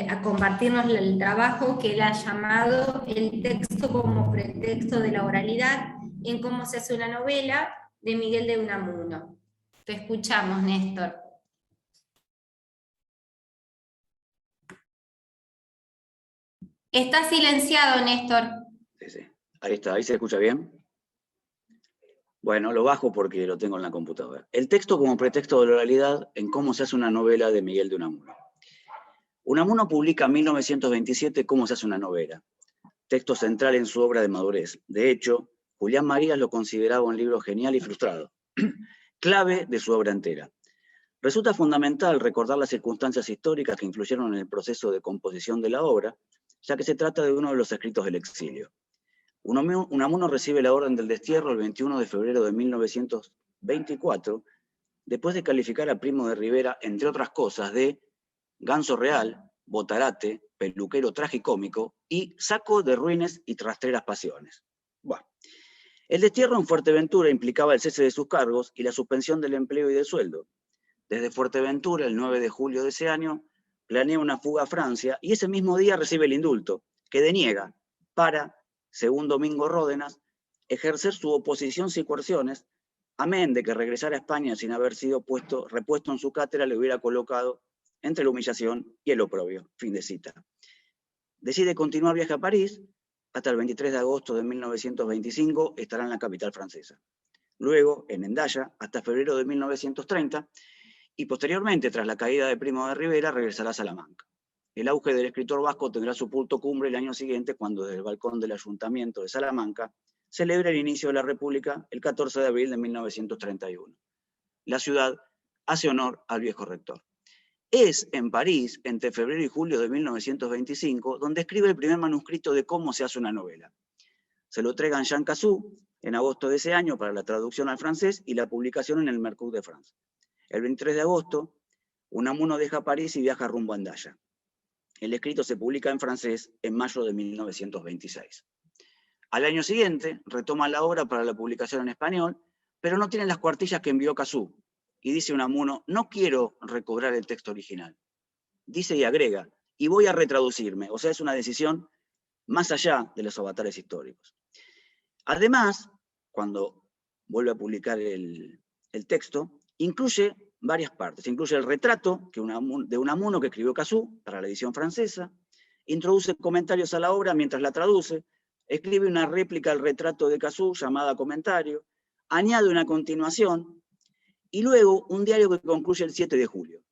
a compartirnos el trabajo que él ha llamado el texto como pretexto de la oralidad en cómo se hace una novela de Miguel de Unamuno. Te escuchamos, Néstor. Está silenciado, Néstor.
Sí. Ahí está, ahí se escucha bien. Bueno, lo bajo porque lo tengo en la computadora. El texto como pretexto de la oralidad en cómo se hace una novela de Miguel de Unamuno. Unamuno publica en 1927 Cómo se hace una novela, texto central en su obra de madurez. De hecho, Julián Marías lo consideraba un libro genial y frustrado, clave de su obra entera. Resulta fundamental recordar las circunstancias históricas que influyeron en el proceso de composición de la obra, ya que se trata de uno de los escritos del exilio. Unamuno recibe la orden del destierro el 21 de febrero de 1924, después de calificar a Primo de Rivera, entre otras cosas, de ganso real, botarate, peluquero tragicómico y saco de ruines y rastreras pasiones. Bueno, el destierro en Fuerteventura implicaba el cese de sus cargos y la suspensión del empleo y del sueldo. Desde Fuerteventura, el 9 de julio de ese año, planea una fuga a Francia y ese mismo día recibe el indulto, que deniega para, según Domingo Ródenas, ejercer su oposición sin coerciones, amén de que regresar a España sin haber sido repuesto en su cátedra le hubiera colocado entre la humillación y el oprobio. Fin de cita. Decide continuar viaje a París, hasta el 23 de agosto de 1925 estará en la capital francesa. Luego, en Hendaya, hasta febrero de 1930, y posteriormente, tras la caída de Primo de Rivera, regresará a Salamanca. El auge del escritor vasco tendrá su punto cumbre el año siguiente, cuando desde el balcón del Ayuntamiento de Salamanca celebra el inicio de la República el 14 de abril de 1931. La ciudad hace honor al viejo rector. Es en París, entre febrero y julio de 1925, donde escribe el primer manuscrito de Cómo se hace una novela. Se lo entregan Jean Cassou en agosto de ese año para la traducción al francés y la publicación en el Mercure de France. El 23 de agosto, Unamuno deja París y viaja rumbo a Hendaya. El escrito se publica en francés en mayo de 1926. Al año siguiente, retoma la obra para la publicación en español, pero no tiene las cuartillas que envió Cassou. Y dice Unamuno, no quiero recobrar el texto original. Dice y agrega, y voy a retraducirme. O sea, es una decisión más allá de los avatares históricos. Además, cuando vuelve a publicar el texto, incluye varias partes. Incluye el retrato de Unamuno que escribió Cassou para la edición francesa, introduce comentarios a la obra mientras la traduce, escribe una réplica al retrato de Cazzu llamada Comentario, añade una continuación y luego un diario que concluye el 7 de julio.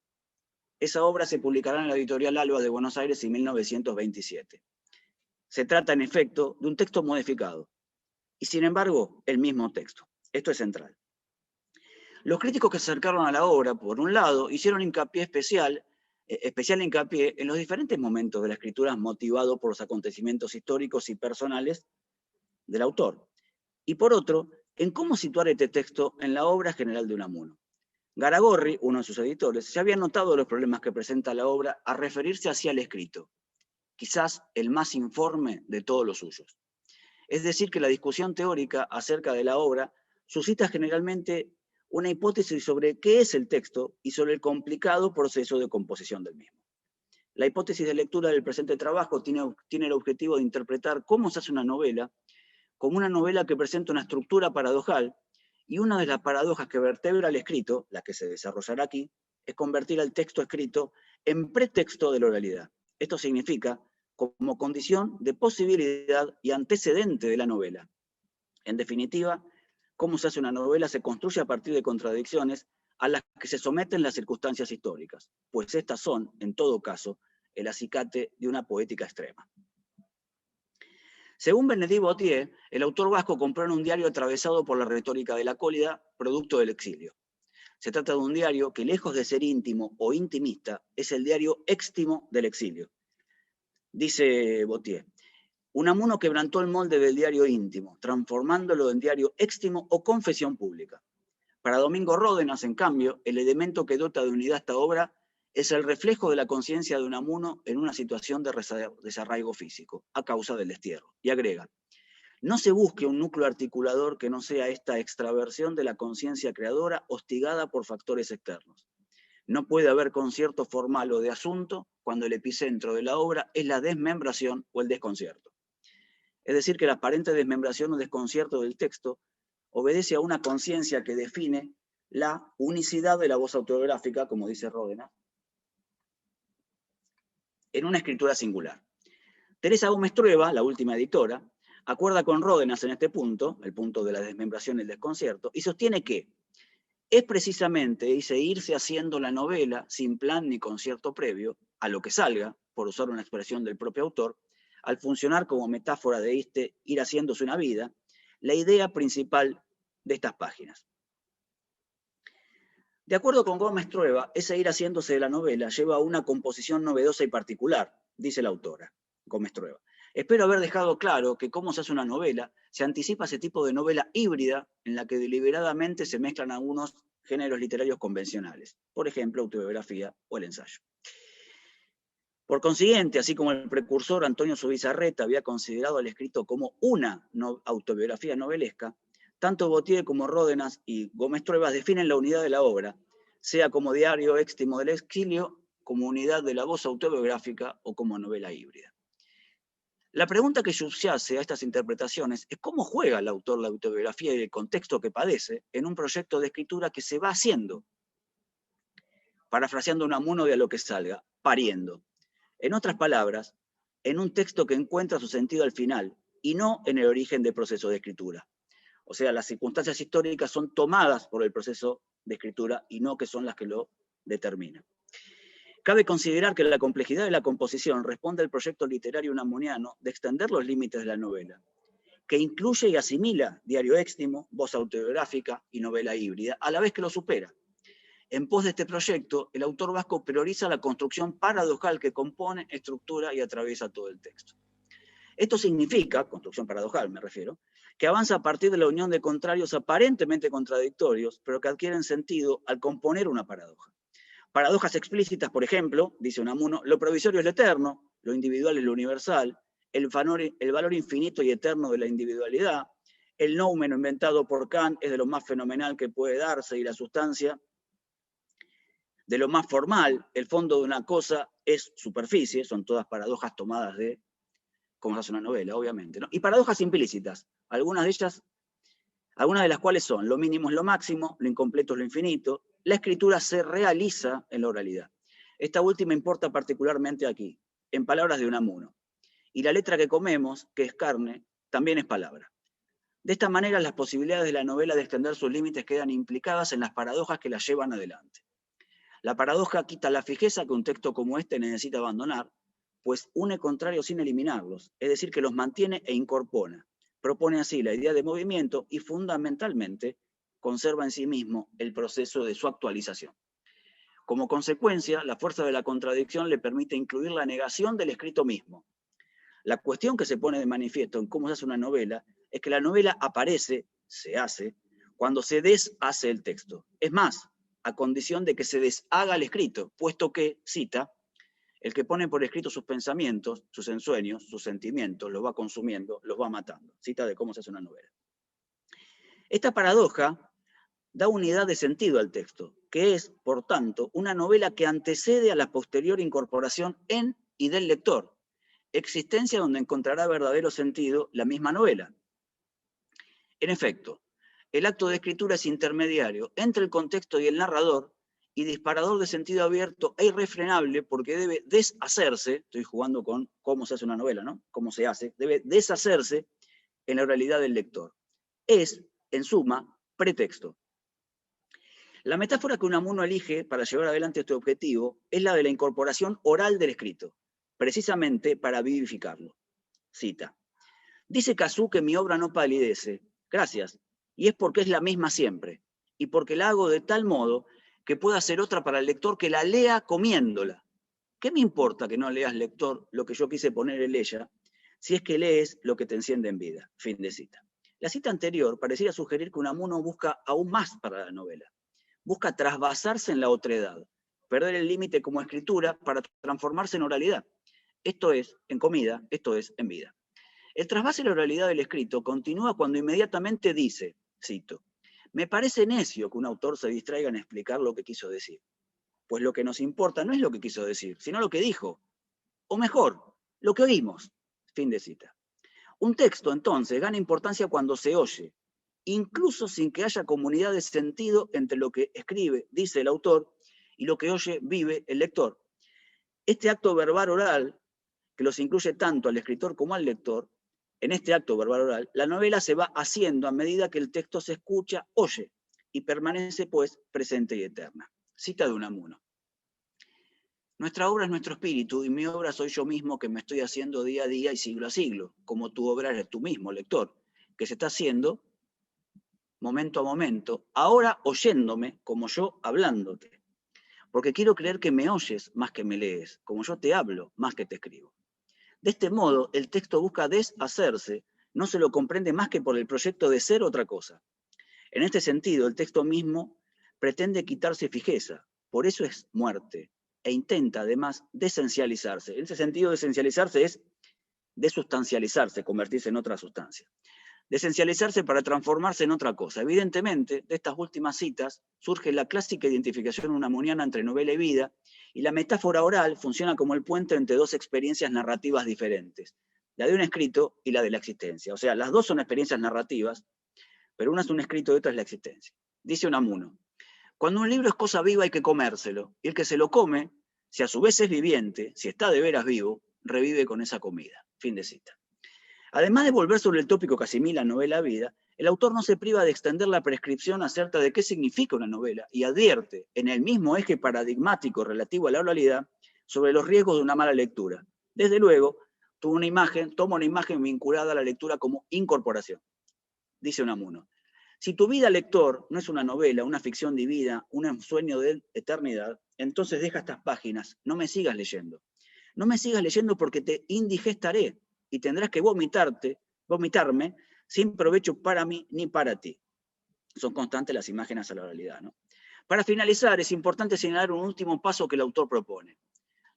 Esa obra se publicará en la editorial Alba de Buenos Aires en 1927. Se trata, en efecto, de un texto modificado, y sin embargo, el mismo texto. Esto es central. Los críticos que se acercaron a la obra, por un lado, hicieron especial hincapié en los diferentes momentos de la escritura motivado por los acontecimientos históricos y personales del autor, y por otro, en cómo situar este texto en la obra general de Unamuno. Garagorri, uno de sus editores, se había notado los problemas que presenta la obra a referirse hacia el escrito, quizás el más informe de todos los suyos. Es decir, que la discusión teórica acerca de la obra suscita generalmente una hipótesis sobre qué es el texto y sobre el complicado proceso de composición del mismo. La hipótesis de lectura del presente trabajo tiene el objetivo de interpretar cómo se hace una novela como una novela que presenta una estructura paradojal, y una de las paradojas que vertebra el escrito, la que se desarrollará aquí, es convertir al texto escrito en pretexto de la oralidad. Esto significa como condición de posibilidad y antecedente de la novela. En definitiva, cómo se hace una novela se construye a partir de contradicciones a las que se someten las circunstancias históricas, pues estas son, en todo caso, el acicate de una poética extrema. Según Benedí Botier, el autor vasco compró en un diario atravesado por la retórica de la cólera, producto del exilio. Se trata de un diario que, lejos de ser íntimo o intimista, es el diario éxtimo del exilio. Dice Botier, Unamuno quebrantó el molde del diario íntimo, transformándolo en diario éxtimo o confesión pública. Para Domingo Ródenas, en cambio, el elemento que dota de unidad esta obra es el reflejo de la conciencia de Unamuno en una situación de desarraigo físico, a causa del destierro. Y agrega, no se busque un núcleo articulador que no sea esta extraversión de la conciencia creadora hostigada por factores externos. No puede haber concierto formal o de asunto cuando el epicentro de la obra es la desmembración o el desconcierto. Es decir, que la aparente desmembración o desconcierto del texto obedece a una conciencia que define la unicidad de la voz autobiográfica, como dice Ródenas, en una escritura singular. Teresa Gómez Trueba, la última editora, acuerda con Ródenas en este punto, el punto de la desmembración y el desconcierto, y sostiene que es precisamente, dice, irse haciendo la novela sin plan ni concierto previo, a lo que salga, por usar una expresión del propio autor, al funcionar como metáfora de ir haciéndose una vida, la idea principal de estas páginas. De acuerdo con Gómez Trueba, ese ir haciéndose de la novela lleva a una composición novedosa y particular, dice la autora, Gómez Trueba. Espero haber dejado claro que cómo se hace una novela se anticipa ese tipo de novela híbrida en la que deliberadamente se mezclan algunos géneros literarios convencionales, por ejemplo, autobiografía o el ensayo. Por consiguiente, así como el precursor Antonio Zubizarreta había considerado el escrito como una autobiografía novelesca, tanto Botier como Ródenas y Gómez Trueba definen la unidad de la obra, sea como diario éxtimo del exilio, como unidad de la voz autobiográfica o como novela híbrida. La pregunta que subyace a estas interpretaciones es cómo juega el autor la autobiografía y el contexto que padece en un proyecto de escritura que se va haciendo, parafraseando Unamuno de a lo que salga, pariendo. En otras palabras, en un texto que encuentra su sentido al final y no en el origen del proceso de escritura. O sea, las circunstancias históricas son tomadas por el proceso de escritura y no que son las que lo determinan. Cabe considerar que la complejidad de la composición responde al proyecto literario unamuniano de extender los límites de la novela, que incluye y asimila diario éxtimo, voz autobiográfica y novela híbrida, a la vez que lo supera. En pos de este proyecto, el autor vasco prioriza la construcción paradojal que compone, estructura y atraviesa todo el texto. Esto significa, construcción paradojal me refiero, que avanza a partir de la unión de contrarios aparentemente contradictorios, pero que adquieren sentido al componer una paradoja. Paradojas explícitas, por ejemplo, dice Unamuno, lo provisorio es lo eterno, lo individual es lo universal, el valor infinito y eterno de la individualidad, el noumeno inventado por Kant es de lo más fenomenal que puede darse y la sustancia de lo más formal, el fondo de una cosa es superficie, son todas paradojas tomadas de cómo se hace una novela, obviamente, ¿no? Y paradojas implícitas, algunas de las cuales son, lo mínimo es lo máximo, lo incompleto es lo infinito, la escritura se realiza en la oralidad. Esta última importa particularmente aquí. en palabras de Unamuno. Y la letra que comemos, que es carne, también es palabra. De esta manera, las posibilidades de la novela de extender sus límites quedan implicadas en las paradojas que la llevan adelante. La paradoja quita la fijeza que un texto como este necesita abandonar, pues une contrarios sin eliminarlos, es decir, que los mantiene e incorpora. Propone así la idea de movimiento y fundamentalmente conserva en sí mismo el proceso de su actualización. Como consecuencia, la fuerza de la contradicción le permite incluir la negación del escrito mismo. La cuestión que se pone de manifiesto en cómo se hace una novela es que la novela aparece, se hace, cuando se deshace el texto. Es más, a condición de que se deshaga el escrito, puesto que, cita, el que pone por escrito sus pensamientos, sus ensueños, sus sentimientos, los va consumiendo, los va matando. Cita de cómo se hace una novela. Esta paradoja da unidad de sentido al texto, que es, por tanto, una novela que antecede a la posterior incorporación en y del lector, existencia donde encontrará verdadero sentido la misma novela. En efecto, el acto de escritura es intermediario entre el contexto y el narrador y disparador de sentido abierto e irrefrenable porque debe deshacerse, estoy jugando con cómo se hace una novela, ¿no? Cómo se hace, debe deshacerse en la oralidad del lector. Es, en suma, pretexto. La metáfora que Unamuno elige para llevar adelante este objetivo es la de la incorporación oral del escrito, precisamente para vivificarlo. Cita. Dice Cazzu que mi obra no palidece. Gracias. Y es porque es la misma siempre. Y porque la hago de tal modo que pueda ser otra para el lector que la lea comiéndola. ¿Qué me importa que no leas, lector, lo que yo quise poner en ella, si es que lees lo que te enciende en vida? Fin de cita. La cita anterior pareciera sugerir que Unamuno busca aún más para la novela. Busca trasvasarse en la otredad, perder el límite como escritura para transformarse en oralidad. Esto es en comida, esto es en vida. El trasvase de la oralidad del escrito continúa cuando inmediatamente dice, cito, me parece necio que un autor se distraiga en explicar lo que quiso decir, pues lo que nos importa no es lo que quiso decir, sino lo que dijo, o mejor, lo que oímos. Fin de cita. Un texto, entonces, gana importancia cuando se oye, incluso sin que haya comunidad de sentido entre lo que escribe, dice el autor, y lo que oye, vive el lector. Este acto verbal oral, que los incluye tanto al escritor como al lector, en este acto verbal oral, la novela se va haciendo a medida que el texto se escucha, oye, y permanece, pues, presente y eterna. Cita de Unamuno. Nuestra obra es nuestro espíritu, y mi obra soy yo mismo que me estoy haciendo día a día y siglo a siglo, como tu obra eres tú mismo, lector, que se está haciendo momento a momento, ahora oyéndome como yo hablándote. Porque quiero creer que me oyes más que me lees, como yo te hablo más que te escribo. De este modo, el texto busca deshacerse, no se lo comprende más que por el proyecto de ser otra cosa. En este sentido, el texto mismo pretende quitarse fijeza, por eso es muerte, e intenta además desencializarse. En ese sentido, desencializarse es desustancializarse, convertirse en otra sustancia. Desencializarse para transformarse en otra cosa. Evidentemente, de estas últimas citas surge la clásica identificación unamuniana entre novela y vida, y la metáfora oral funciona como el puente entre dos experiencias narrativas diferentes, la de un escrito y la de la existencia. O sea, las dos son experiencias narrativas, pero una es un escrito y otra es la existencia. Dice Unamuno, cuando un libro es cosa viva hay que comérselo, y el que se lo come, si a su vez es viviente, si está de veras vivo, revive con esa comida. Fin de cita. Además de volver sobre el tópico que asimila novela a vida, el autor no se priva de extender la prescripción acerca de qué significa una novela y advierte, en el mismo eje paradigmático relativo a la oralidad, sobre los riesgos de una mala lectura. Desde luego, toma una imagen vinculada a la lectura como incorporación. Dice Unamuno, si tu vida lector no es una novela, una ficción divina, un ensueño de eternidad, entonces deja estas páginas, no me sigas leyendo. No me sigas leyendo porque te indigestaré, y tendrás que vomitarme sin provecho para mí ni para ti. Son constantes las imágenes a la oralidad, ¿no? Para finalizar, es importante señalar un último paso que el autor propone.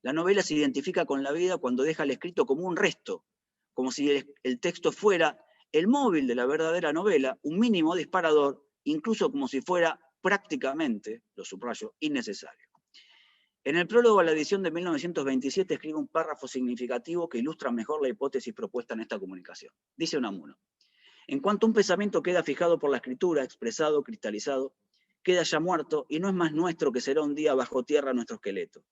La novela se identifica con la vida cuando deja el escrito como un resto, como si el texto fuera el móvil de la verdadera novela, un mínimo disparador, incluso como si fuera prácticamente, lo subrayo, innecesario. En el prólogo a la edición de 1927 escribe un párrafo significativo que ilustra mejor la hipótesis propuesta en esta comunicación. Dice Unamuno, en cuanto un pensamiento queda fijado por la escritura, expresado, cristalizado, queda ya muerto y no es más nuestro que será un día bajo tierra nuestro esqueleto.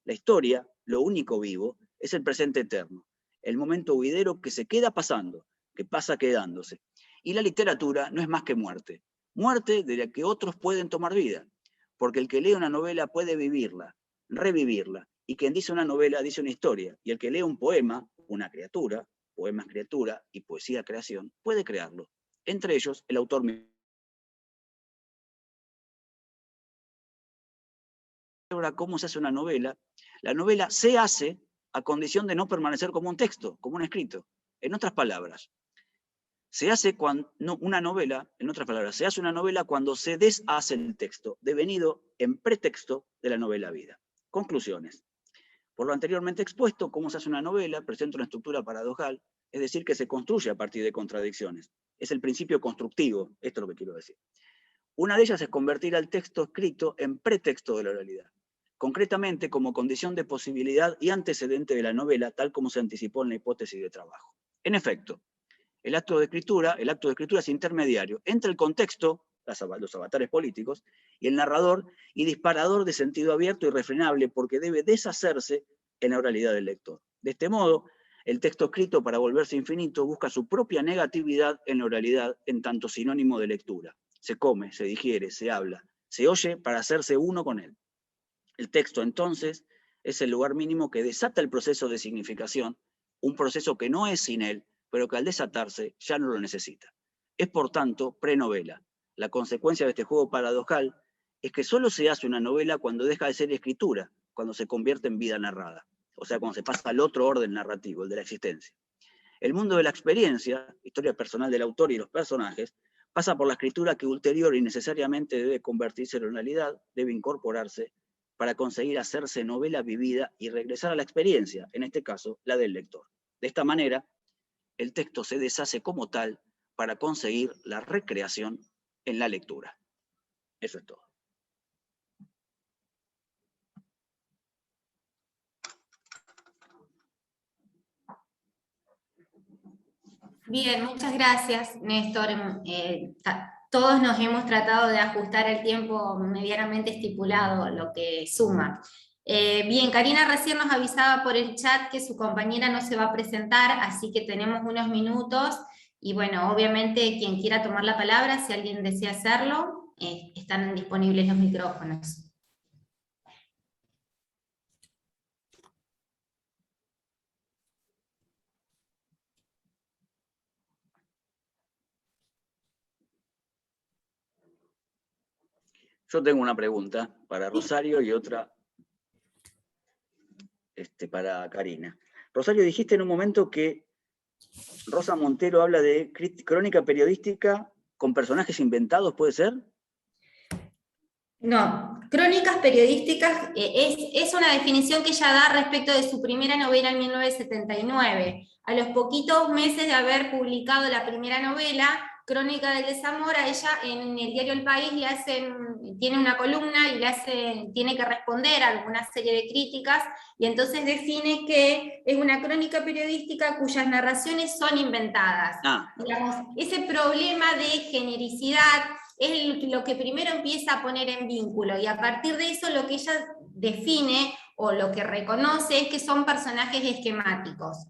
La historia, lo único vivo, es el presente eterno, el momento huidero que se queda pasando, que pasa quedándose. Y la literatura no es más que muerte, muerte de la que otros pueden tomar vida, porque el que lee una novela puede vivirla, revivirla, y quien dice una novela dice una historia, y el que lee un poema, una criatura, poema es criatura y poesía creación, puede crearlo. Entre ellos, el autor mismo. Ahora, ¿cómo se hace una novela? La novela se hace a condición de no permanecer como un texto, como un escrito. En otras palabras, se hace una novela, en otras palabras, se hace una novela cuando se deshace el texto, devenido en pretexto de la novela vida. Conclusiones. Por lo anteriormente expuesto, cómo se hace una novela presenta una estructura paradojal, es decir, que se construye a partir de contradicciones. Es el principio constructivo, esto es lo que quiero decir. Una de ellas es convertir al texto escrito en pretexto de la oralidad, concretamente como condición de posibilidad y antecedente de la novela, tal como se anticipó en la hipótesis de trabajo. En efecto, el acto de escritura es intermediario entre el contexto, los avatares políticos, y el narrador y disparador de sentido abierto y irrefrenable porque debe deshacerse en la oralidad del lector. De este modo, el texto escrito, para volverse infinito, busca su propia negatividad en la oralidad en tanto sinónimo de lectura. Se come, se digiere, se habla, se oye para hacerse uno con él. El texto, entonces, es el lugar mínimo que desata el proceso de significación, un proceso que no es sin él, pero que al desatarse ya no lo necesita. Es, por tanto, prenovela. La consecuencia de este juego paradojal es que solo se hace una novela cuando deja de ser escritura, cuando se convierte en vida narrada, o sea, cuando se pasa al otro orden narrativo, el de la existencia. El mundo de la experiencia, historia personal del autor y los personajes, pasa por la escritura que ulterior y necesariamente debe convertirse en realidad, debe incorporarse para conseguir hacerse novela vivida y regresar a la experiencia, en este caso, la del lector. De esta manera, el texto se deshace como tal para conseguir la recreación en la lectura. Eso es todo.
Bien, muchas gracias, Néstor. Todos nos hemos tratado de ajustar el tiempo medianamente estipulado, lo que suma. Bien, Karina recién nos avisaba por el chat que su compañera no se va a presentar, así que tenemos unos minutos. Y bueno, obviamente quien quiera tomar la palabra, si alguien desea hacerlo, están disponibles los micrófonos.
Yo tengo una pregunta para Rosario y otra para Karina. Rosario, dijiste en un momento que Rosa Montero habla de crónica periodística con personajes inventados, ¿puede ser?
No, crónicas periodísticas es una definición que ella da respecto de su primera novela en 1979. A los poquitos meses de haber publicado la primera novela, Crónica del Desamor, a ella en el diario El País tiene una columna y tiene que responder a alguna serie de críticas, y entonces define que es una crónica periodística cuyas narraciones son inventadas. Digamos, ese problema de genericidad es lo que primero empieza a poner en vínculo, y a partir de eso lo que ella define o lo que reconoce es que son personajes esquemáticos.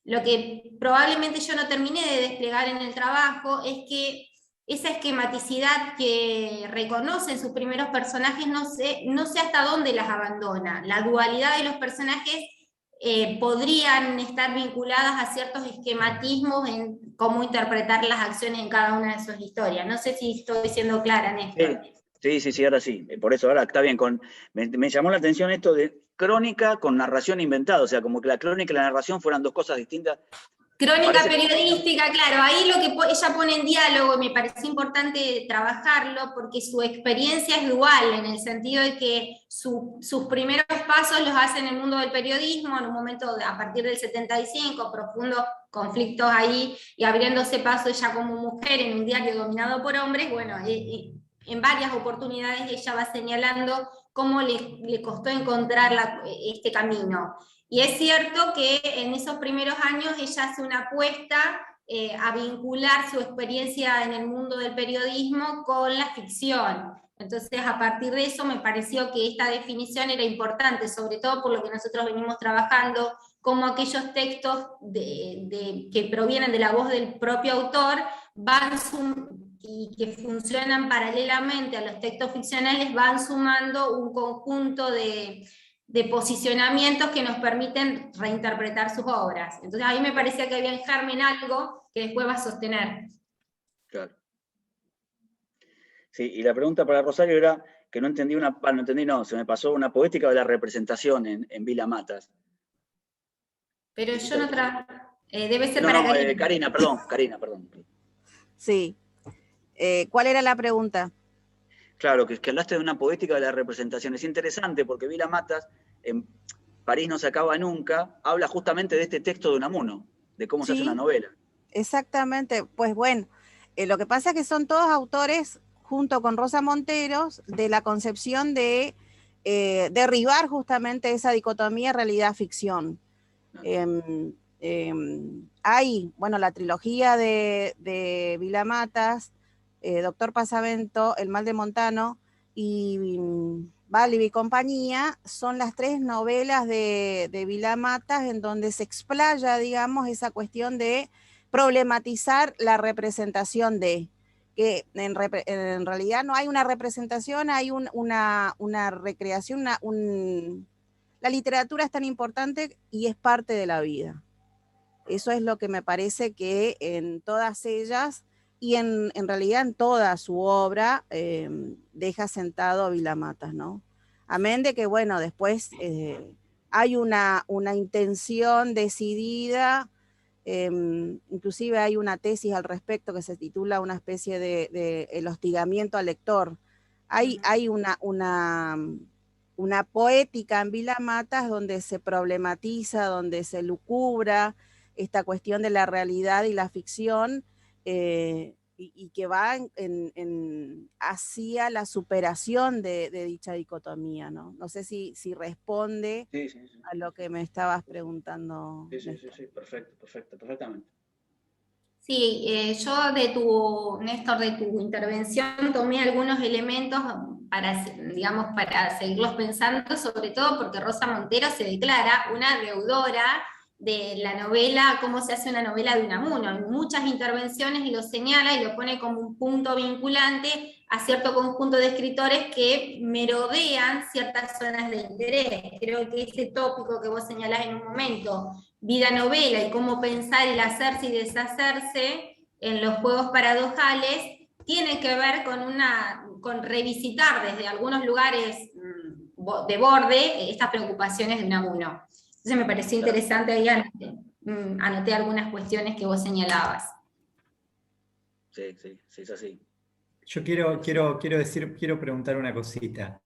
Lo que probablemente yo no terminé de desplegar en el trabajo es que esa esquematicidad que reconocen sus primeros personajes no sé hasta dónde las abandona. La dualidad de los personajes podrían estar vinculadas a ciertos esquematismos en cómo interpretar las acciones en cada una de sus historias. No sé si estoy siendo clara en esto.
Sí, ahora sí. Por eso ahora está bien. Me llamó la atención esto de crónica con narración inventada, o sea, como que la crónica y la narración fueran dos cosas distintas.
Crónica periodística, claro, ahí lo que ella pone en diálogo, me pareció importante trabajarlo, porque su experiencia es dual, en el sentido de que sus primeros pasos los hace en el mundo del periodismo, en un momento a partir del 75, profundos conflictos ahí, y abriéndose paso ella como mujer en un diario dominado por hombres. Bueno, en varias oportunidades ella va señalando cómo le costó encontrar este camino. Y es cierto que en esos primeros años ella hace una apuesta a vincular su experiencia en el mundo del periodismo con la ficción. Entonces, a partir de eso me pareció que esta definición era importante, sobre todo por lo que nosotros venimos trabajando, como aquellos textos que provienen de la voz del propio autor y que funcionan paralelamente a los textos ficcionales, van sumando un conjunto de posicionamientos que nos permiten reinterpretar sus obras. Entonces a mí me parecía que había en germen algo que después va a sostener.
Claro. Sí, y la pregunta para Rosario era que no entendí se me pasó una poética de la representación en Vila Matas.
Pero yo no debe ser
No,
para
no,
Karina.
Karina, perdón.
Sí. ¿Cuál era la pregunta?
Claro, que hablaste de una poética de la representación. Es interesante porque Vila Matas, en París no se acaba nunca, habla justamente de este texto de Unamuno, de cómo se hace una novela.
Exactamente. Pues bueno, lo que pasa es que son todos autores, junto con Rosa Monteros, de la concepción de derribar justamente esa dicotomía realidad-ficción. Hay, bueno, la trilogía de Vila Matas, Doctor Pasavento, El mal de Montano y Valiv y compañía, son las 3 novelas de Vila Matas en donde se explaya, digamos, esa cuestión de problematizar la representación que en realidad no hay una representación, hay una recreación, la literatura es tan importante y es parte de la vida. Eso es lo que me parece que en todas ellas y en realidad en toda su obra deja sentado a Vila Matas, ¿no? Amén de que, bueno, después hay una intención decidida, inclusive hay una tesis al respecto que se titula una especie de el hostigamiento al lector. Hay una poética en Vila Matas donde se problematiza, donde se lucubra esta cuestión de la realidad y la ficción, y que va hacia la superación de dicha dicotomía, ¿no? No sé si responde a lo que me estabas preguntando.
Sí, perfectamente.
Sí, yo Néstor, de tu intervención tomé algunos elementos para seguirlos pensando, sobre todo porque Rosa Montero se declara una deudora de la novela, cómo se hace una novela de Unamuno. En muchas intervenciones lo señala y lo pone como un punto vinculante a cierto conjunto de escritores que merodean ciertas zonas de interés. Creo que ese tópico que vos señalás en un momento, vida novela y cómo pensar el hacerse y deshacerse en los juegos paradojales, tiene que ver con revisitar desde algunos lugares de borde estas preocupaciones de Unamuno. Entonces me pareció interesante, ahí anoté algunas cuestiones que vos señalabas.
Sí, es así.
Yo quiero preguntar una cosita.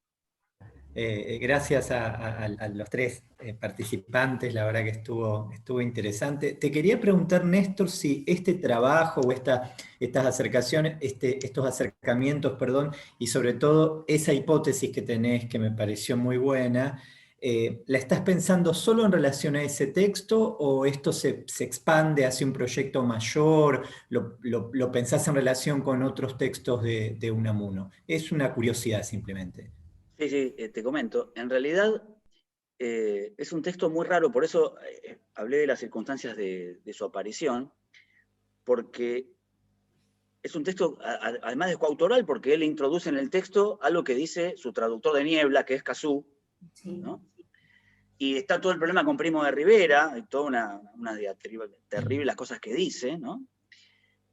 Gracias a los 3 participantes, la verdad que estuvo interesante. Te quería preguntar, Néstor, si este trabajo o estas acercaciones, estos acercamientos, y sobre todo esa hipótesis que tenés, que me pareció muy buena, ¿la estás pensando solo en relación a ese texto o esto se expande hacia un proyecto mayor? ¿Lo pensás en relación con otros textos de Unamuno? Es una curiosidad simplemente.
Sí, te comento. En realidad es un texto muy raro, por eso hablé de las circunstancias de su aparición, porque es un texto, además de coautoral, porque él introduce en el texto algo que dice su traductor de Niebla, que es Cazú, ¿no? Y está todo el problema con Primo de Rivera, y toda una diatriba terrible, las cosas que dice, ¿no?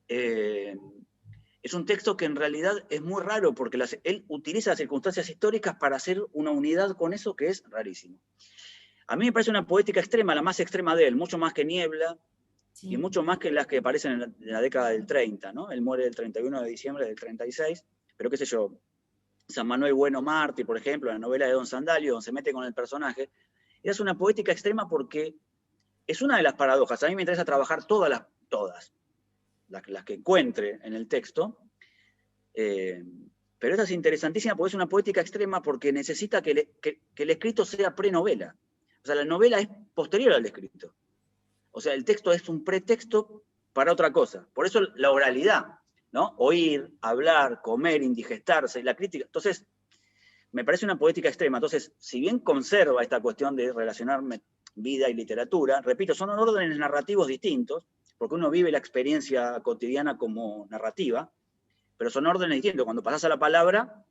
Es un texto que en realidad es muy raro, porque él utiliza las circunstancias históricas para hacer una unidad con eso que es rarísimo. A mí me parece una poética extrema, la más extrema de él, mucho más que Niebla, y mucho más que las que aparecen en la década del 30, ¿no? Él muere el 31 de diciembre del 36, pero qué sé yo, San Manuel Bueno Martí, por ejemplo, la novela de Don Sandalio, donde se mete con el personaje, y es una poética extrema porque es una de las paradojas. A mí me interesa trabajar todas las que encuentre en el texto, pero esta es interesantísima porque es una poética extrema porque necesita que el escrito sea prenovela. O sea, la novela es posterior al escrito. O sea, el texto es un pretexto para otra cosa. Por eso la oralidad, ¿no? Oír, hablar, comer, indigestarse, la crítica. Entonces, me parece una poética extrema. Entonces, si bien conserva esta cuestión de relacionarme vida y literatura, repito, son órdenes narrativos distintos, porque uno vive la experiencia cotidiana como narrativa, pero son órdenes distintos. Cuando pasás a la palabra,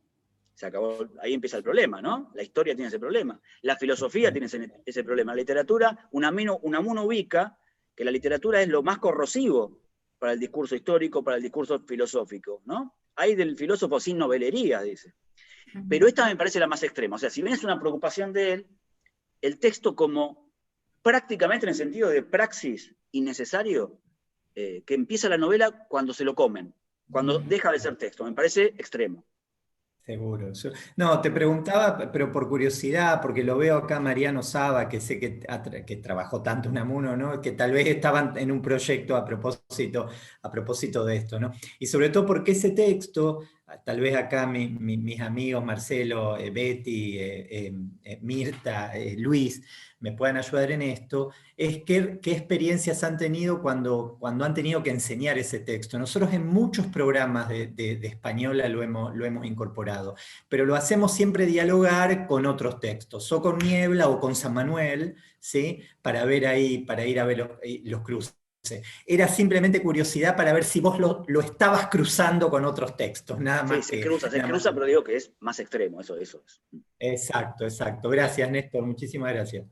se acabó, ahí empieza el problema, ¿no? La historia tiene ese problema, la filosofía tiene ese problema, la literatura, Unamuno ubica que la literatura es lo más corrosivo para el discurso histórico, para el discurso filosófico, ¿no? Hay del filósofo sin novelería, dice. Pero esta me parece la más extrema. O sea, si bien es una preocupación de él, el texto como prácticamente en el sentido de praxis innecesario, que empieza la novela cuando se lo comen, cuando deja de ser texto. Me parece extremo.
Seguro. No, te preguntaba, pero por curiosidad, porque lo veo acá Mariano Saba, que sé que trabajó tanto en Unamuno, ¿no? Que tal vez estaban en un proyecto a propósito de esto, ¿no? Y sobre todo porque ese texto, tal vez acá mis amigos Marcelo, Betty, Mirta, Luis, me puedan ayudar en esto, es qué experiencias han tenido cuando han tenido que enseñar ese texto. Nosotros en muchos programas de española lo hemos incorporado, pero lo hacemos siempre dialogar con otros textos, o con Niebla o con San Manuel, ¿sí? Para ver ahí, para ir a ver los cruces. Era simplemente curiosidad para ver si vos lo estabas cruzando con otros textos, nada más.
Sí, se cruza, pero digo que es más extremo, eso es.
Exacto. Gracias, Néstor, muchísimas gracias.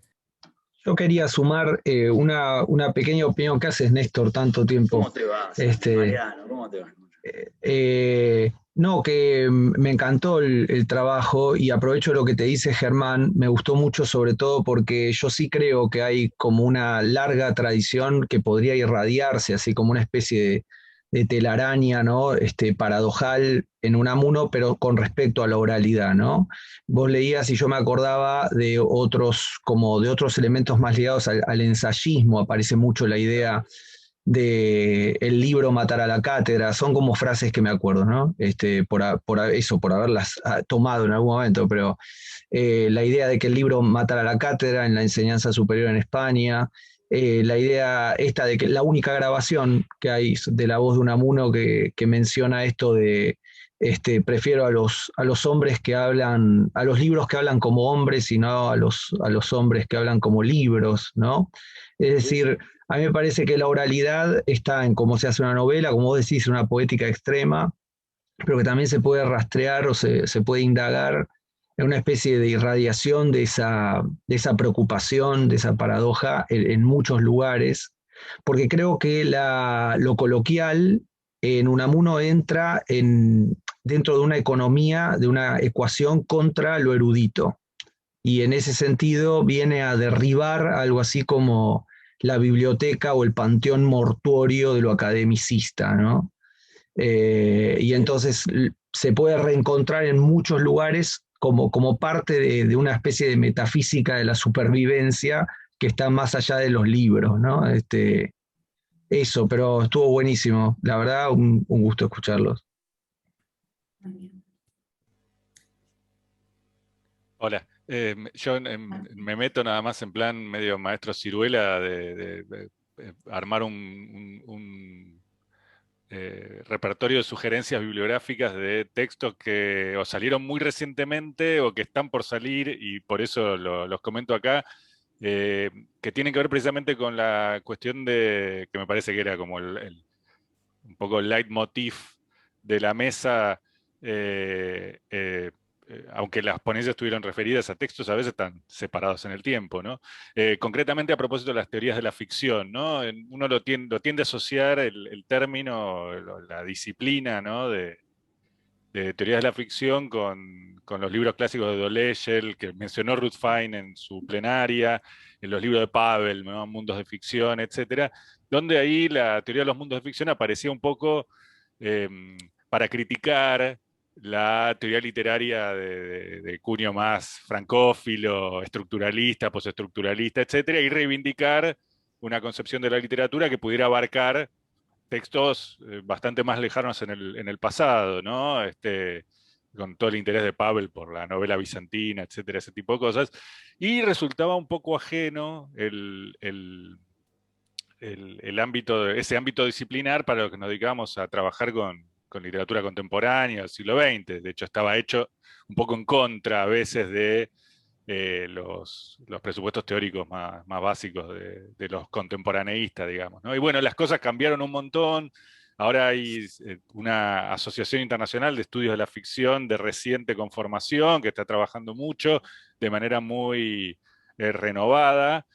Yo quería sumar una pequeña opinión. ¿Qué haces, Néstor, tanto tiempo?
¿Cómo te vas, Mariano? ¿Cómo te vas?
No, que me encantó el trabajo y aprovecho lo que te dice Germán, me gustó mucho sobre todo porque yo sí creo que hay como una larga tradición que podría irradiarse, así como una especie de telaraña, ¿no? Paradojal en Unamuno, pero con respecto a la oralidad, ¿no? Vos leías y yo me acordaba de otros elementos más ligados al ensayismo, aparece mucho la idea de el libro matar a la cátedra, son como frases que me acuerdo, ¿no? Por haberlas tomado en algún momento, pero la idea de que el libro matara a la cátedra en la enseñanza superior en España, la idea esta de que la única grabación que hay de la voz de Unamuno que menciona esto de prefiero a los hombres que hablan, a los libros que hablan como hombres y no a los hombres que hablan como libros, ¿no? Es decir, a mí me parece que la oralidad está en cómo se hace una novela, como vos decís, una poética extrema, pero que también se puede rastrear o se puede indagar en una especie de irradiación de esa preocupación, de esa paradoja en muchos lugares, porque creo que lo coloquial en Unamuno entra dentro de una economía, de una ecuación contra lo erudito, y en ese sentido viene a derribar algo así como la biblioteca o el panteón mortuorio de lo academicista, ¿no? Y entonces se puede reencontrar en muchos lugares como parte de una especie de metafísica de la supervivencia que está más allá de los libros, ¿no? Eso, pero estuvo buenísimo. La verdad, un gusto escucharlos.
Hola. Yo me meto nada más en plan medio maestro ciruela de armar un repertorio de sugerencias bibliográficas de textos que o salieron muy recientemente o que están por salir, y por eso los comento acá, que tienen que ver precisamente con la cuestión que me parece que era como un poco el leitmotiv de la mesa, aunque las ponencias estuvieron referidas a textos, a veces están separados en el tiempo, ¿no? Concretamente a propósito de las teorías de la ficción, ¿no? Uno lo tiende a asociar el término, la disciplina, ¿no? de teorías de la ficción con los libros clásicos de Dolezhel, que mencionó Ruth Fine en su plenaria, en los libros de Pavel, ¿no? Mundos de ficción, etcétera, donde ahí la teoría de los mundos de ficción aparecía un poco para criticar la teoría literaria de cuño más francófilo, estructuralista, postestructuralista, etcétera, y reivindicar una concepción de la literatura que pudiera abarcar textos bastante más lejanos en el pasado, ¿no? Con todo el interés de Pavel por la novela bizantina, etcétera, ese tipo de cosas, y resultaba un poco ajeno ese ámbito disciplinar para lo que nos dedicábamos a trabajar con literatura contemporánea del siglo XX. De hecho, estaba hecho un poco en contra a veces de los presupuestos teóricos más básicos de los contemporaneístas, digamos, ¿no? Y bueno, las cosas cambiaron un montón. Ahora hay una asociación internacional de estudios de la ficción de reciente conformación que está trabajando mucho, de manera muy renovada.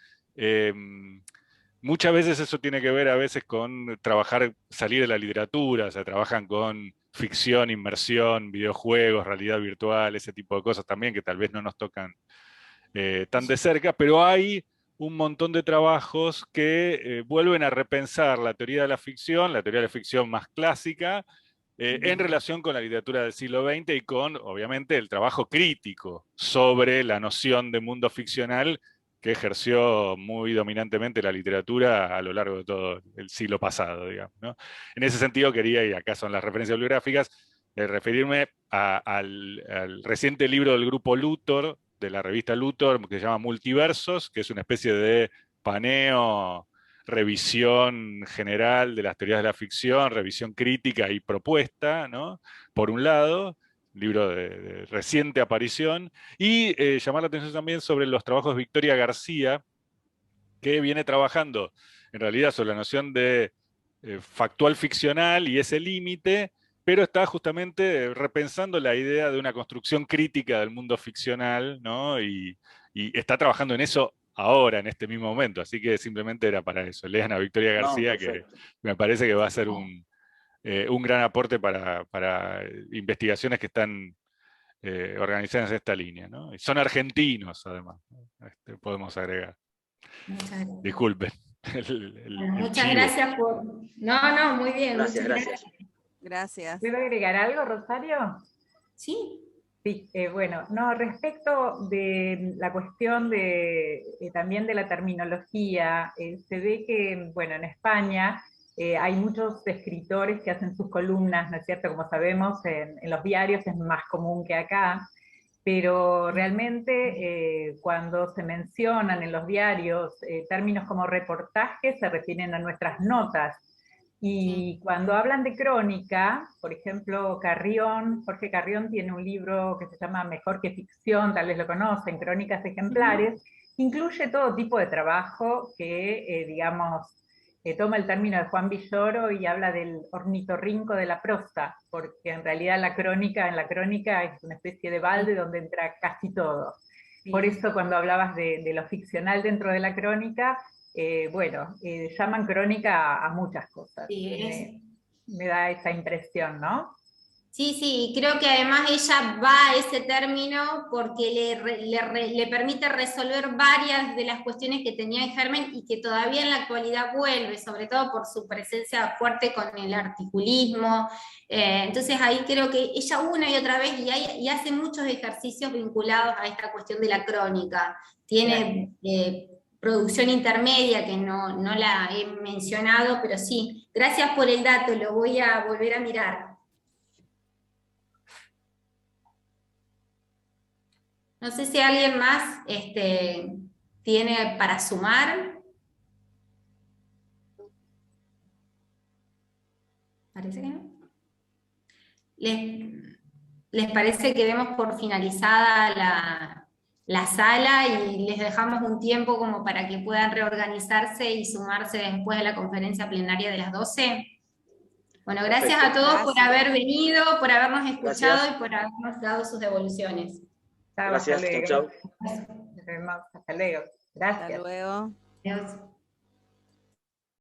Muchas veces eso tiene que ver a veces con salir de la literatura, o sea, trabajan con ficción, inmersión, videojuegos, realidad virtual, ese tipo de cosas también que tal vez no nos tocan tan de cerca, pero hay un montón de trabajos que vuelven a repensar la teoría de la ficción más clásica, en relación con la literatura del siglo XX y con, obviamente, el trabajo crítico sobre la noción de mundo ficcional que ejerció muy dominantemente la literatura a lo largo de todo el siglo pasado, digamos, ¿no? En ese sentido quería, y acá son las referencias bibliográficas, referirme al reciente libro del grupo Luthor, de la revista Luthor, que se llama Multiversos, que es una especie de paneo, revisión general de las teorías de la ficción, revisión crítica y propuesta, ¿no? Por un lado, libro de reciente aparición, y llamar la atención también sobre los trabajos de Victoria García, que viene trabajando en realidad sobre la noción de factual ficcional y ese límite, pero está justamente repensando la idea de una construcción crítica del mundo ficcional, ¿no? Y está trabajando en eso ahora, en este mismo momento, así que simplemente era para eso. Lean a Victoria García, que me parece que va a ser un gran aporte para investigaciones que están organizadas en esta línea, ¿no? Y son argentinos, además, ¿no? Podemos agregar.
Muchas gracias.
Disculpen.
Muchas gracias por... No, muy bien.
Gracias.
Gracias.
¿Puedo agregar algo, Rosario?
Sí.
Sí, bueno, no, respecto de la cuestión también de la terminología, se ve que, bueno, en España hay muchos escritores que hacen sus columnas, ¿no es cierto? Como sabemos, en los diarios es más común que acá, pero realmente cuando se mencionan en los diarios términos como reportaje, se refieren a nuestras notas. Y cuando hablan de crónica, por ejemplo, Jorge Carrión tiene un libro que se llama Mejor que ficción, tal vez lo conocen, Crónicas Ejemplares, incluye todo tipo de trabajo que, digamos, toma el término de Juan Villoro y habla del ornitorrinco de la prosa, porque en realidad en la crónica es una especie de balde donde entra casi todo. Por eso cuando hablabas de lo ficcional dentro de la crónica, llaman crónica a muchas cosas.
Sí,
me da esa impresión, ¿no?
Sí, creo que además ella va a ese término porque le permite resolver varias de las cuestiones que tenía en germen y que todavía en la actualidad vuelve, sobre todo por su presencia fuerte con el articulismo. Entonces ahí creo que ella una y otra vez y hace muchos ejercicios vinculados a esta cuestión de la crónica. Tiene producción intermedia que no la he mencionado, pero sí, gracias por el dato, lo voy a volver a mirar. No sé si alguien más tiene para sumar. Parece que no. ¿Les parece que demos por finalizada la sala y les dejamos un tiempo como para que puedan reorganizarse y sumarse después de la conferencia plenaria de las 12? Bueno, gracias a todos por haber venido, por habernos escuchado y por habernos dado sus devoluciones.
Gracias, chao.
Nos vemos, hasta luego. Gracias.
Hasta luego.
Adiós.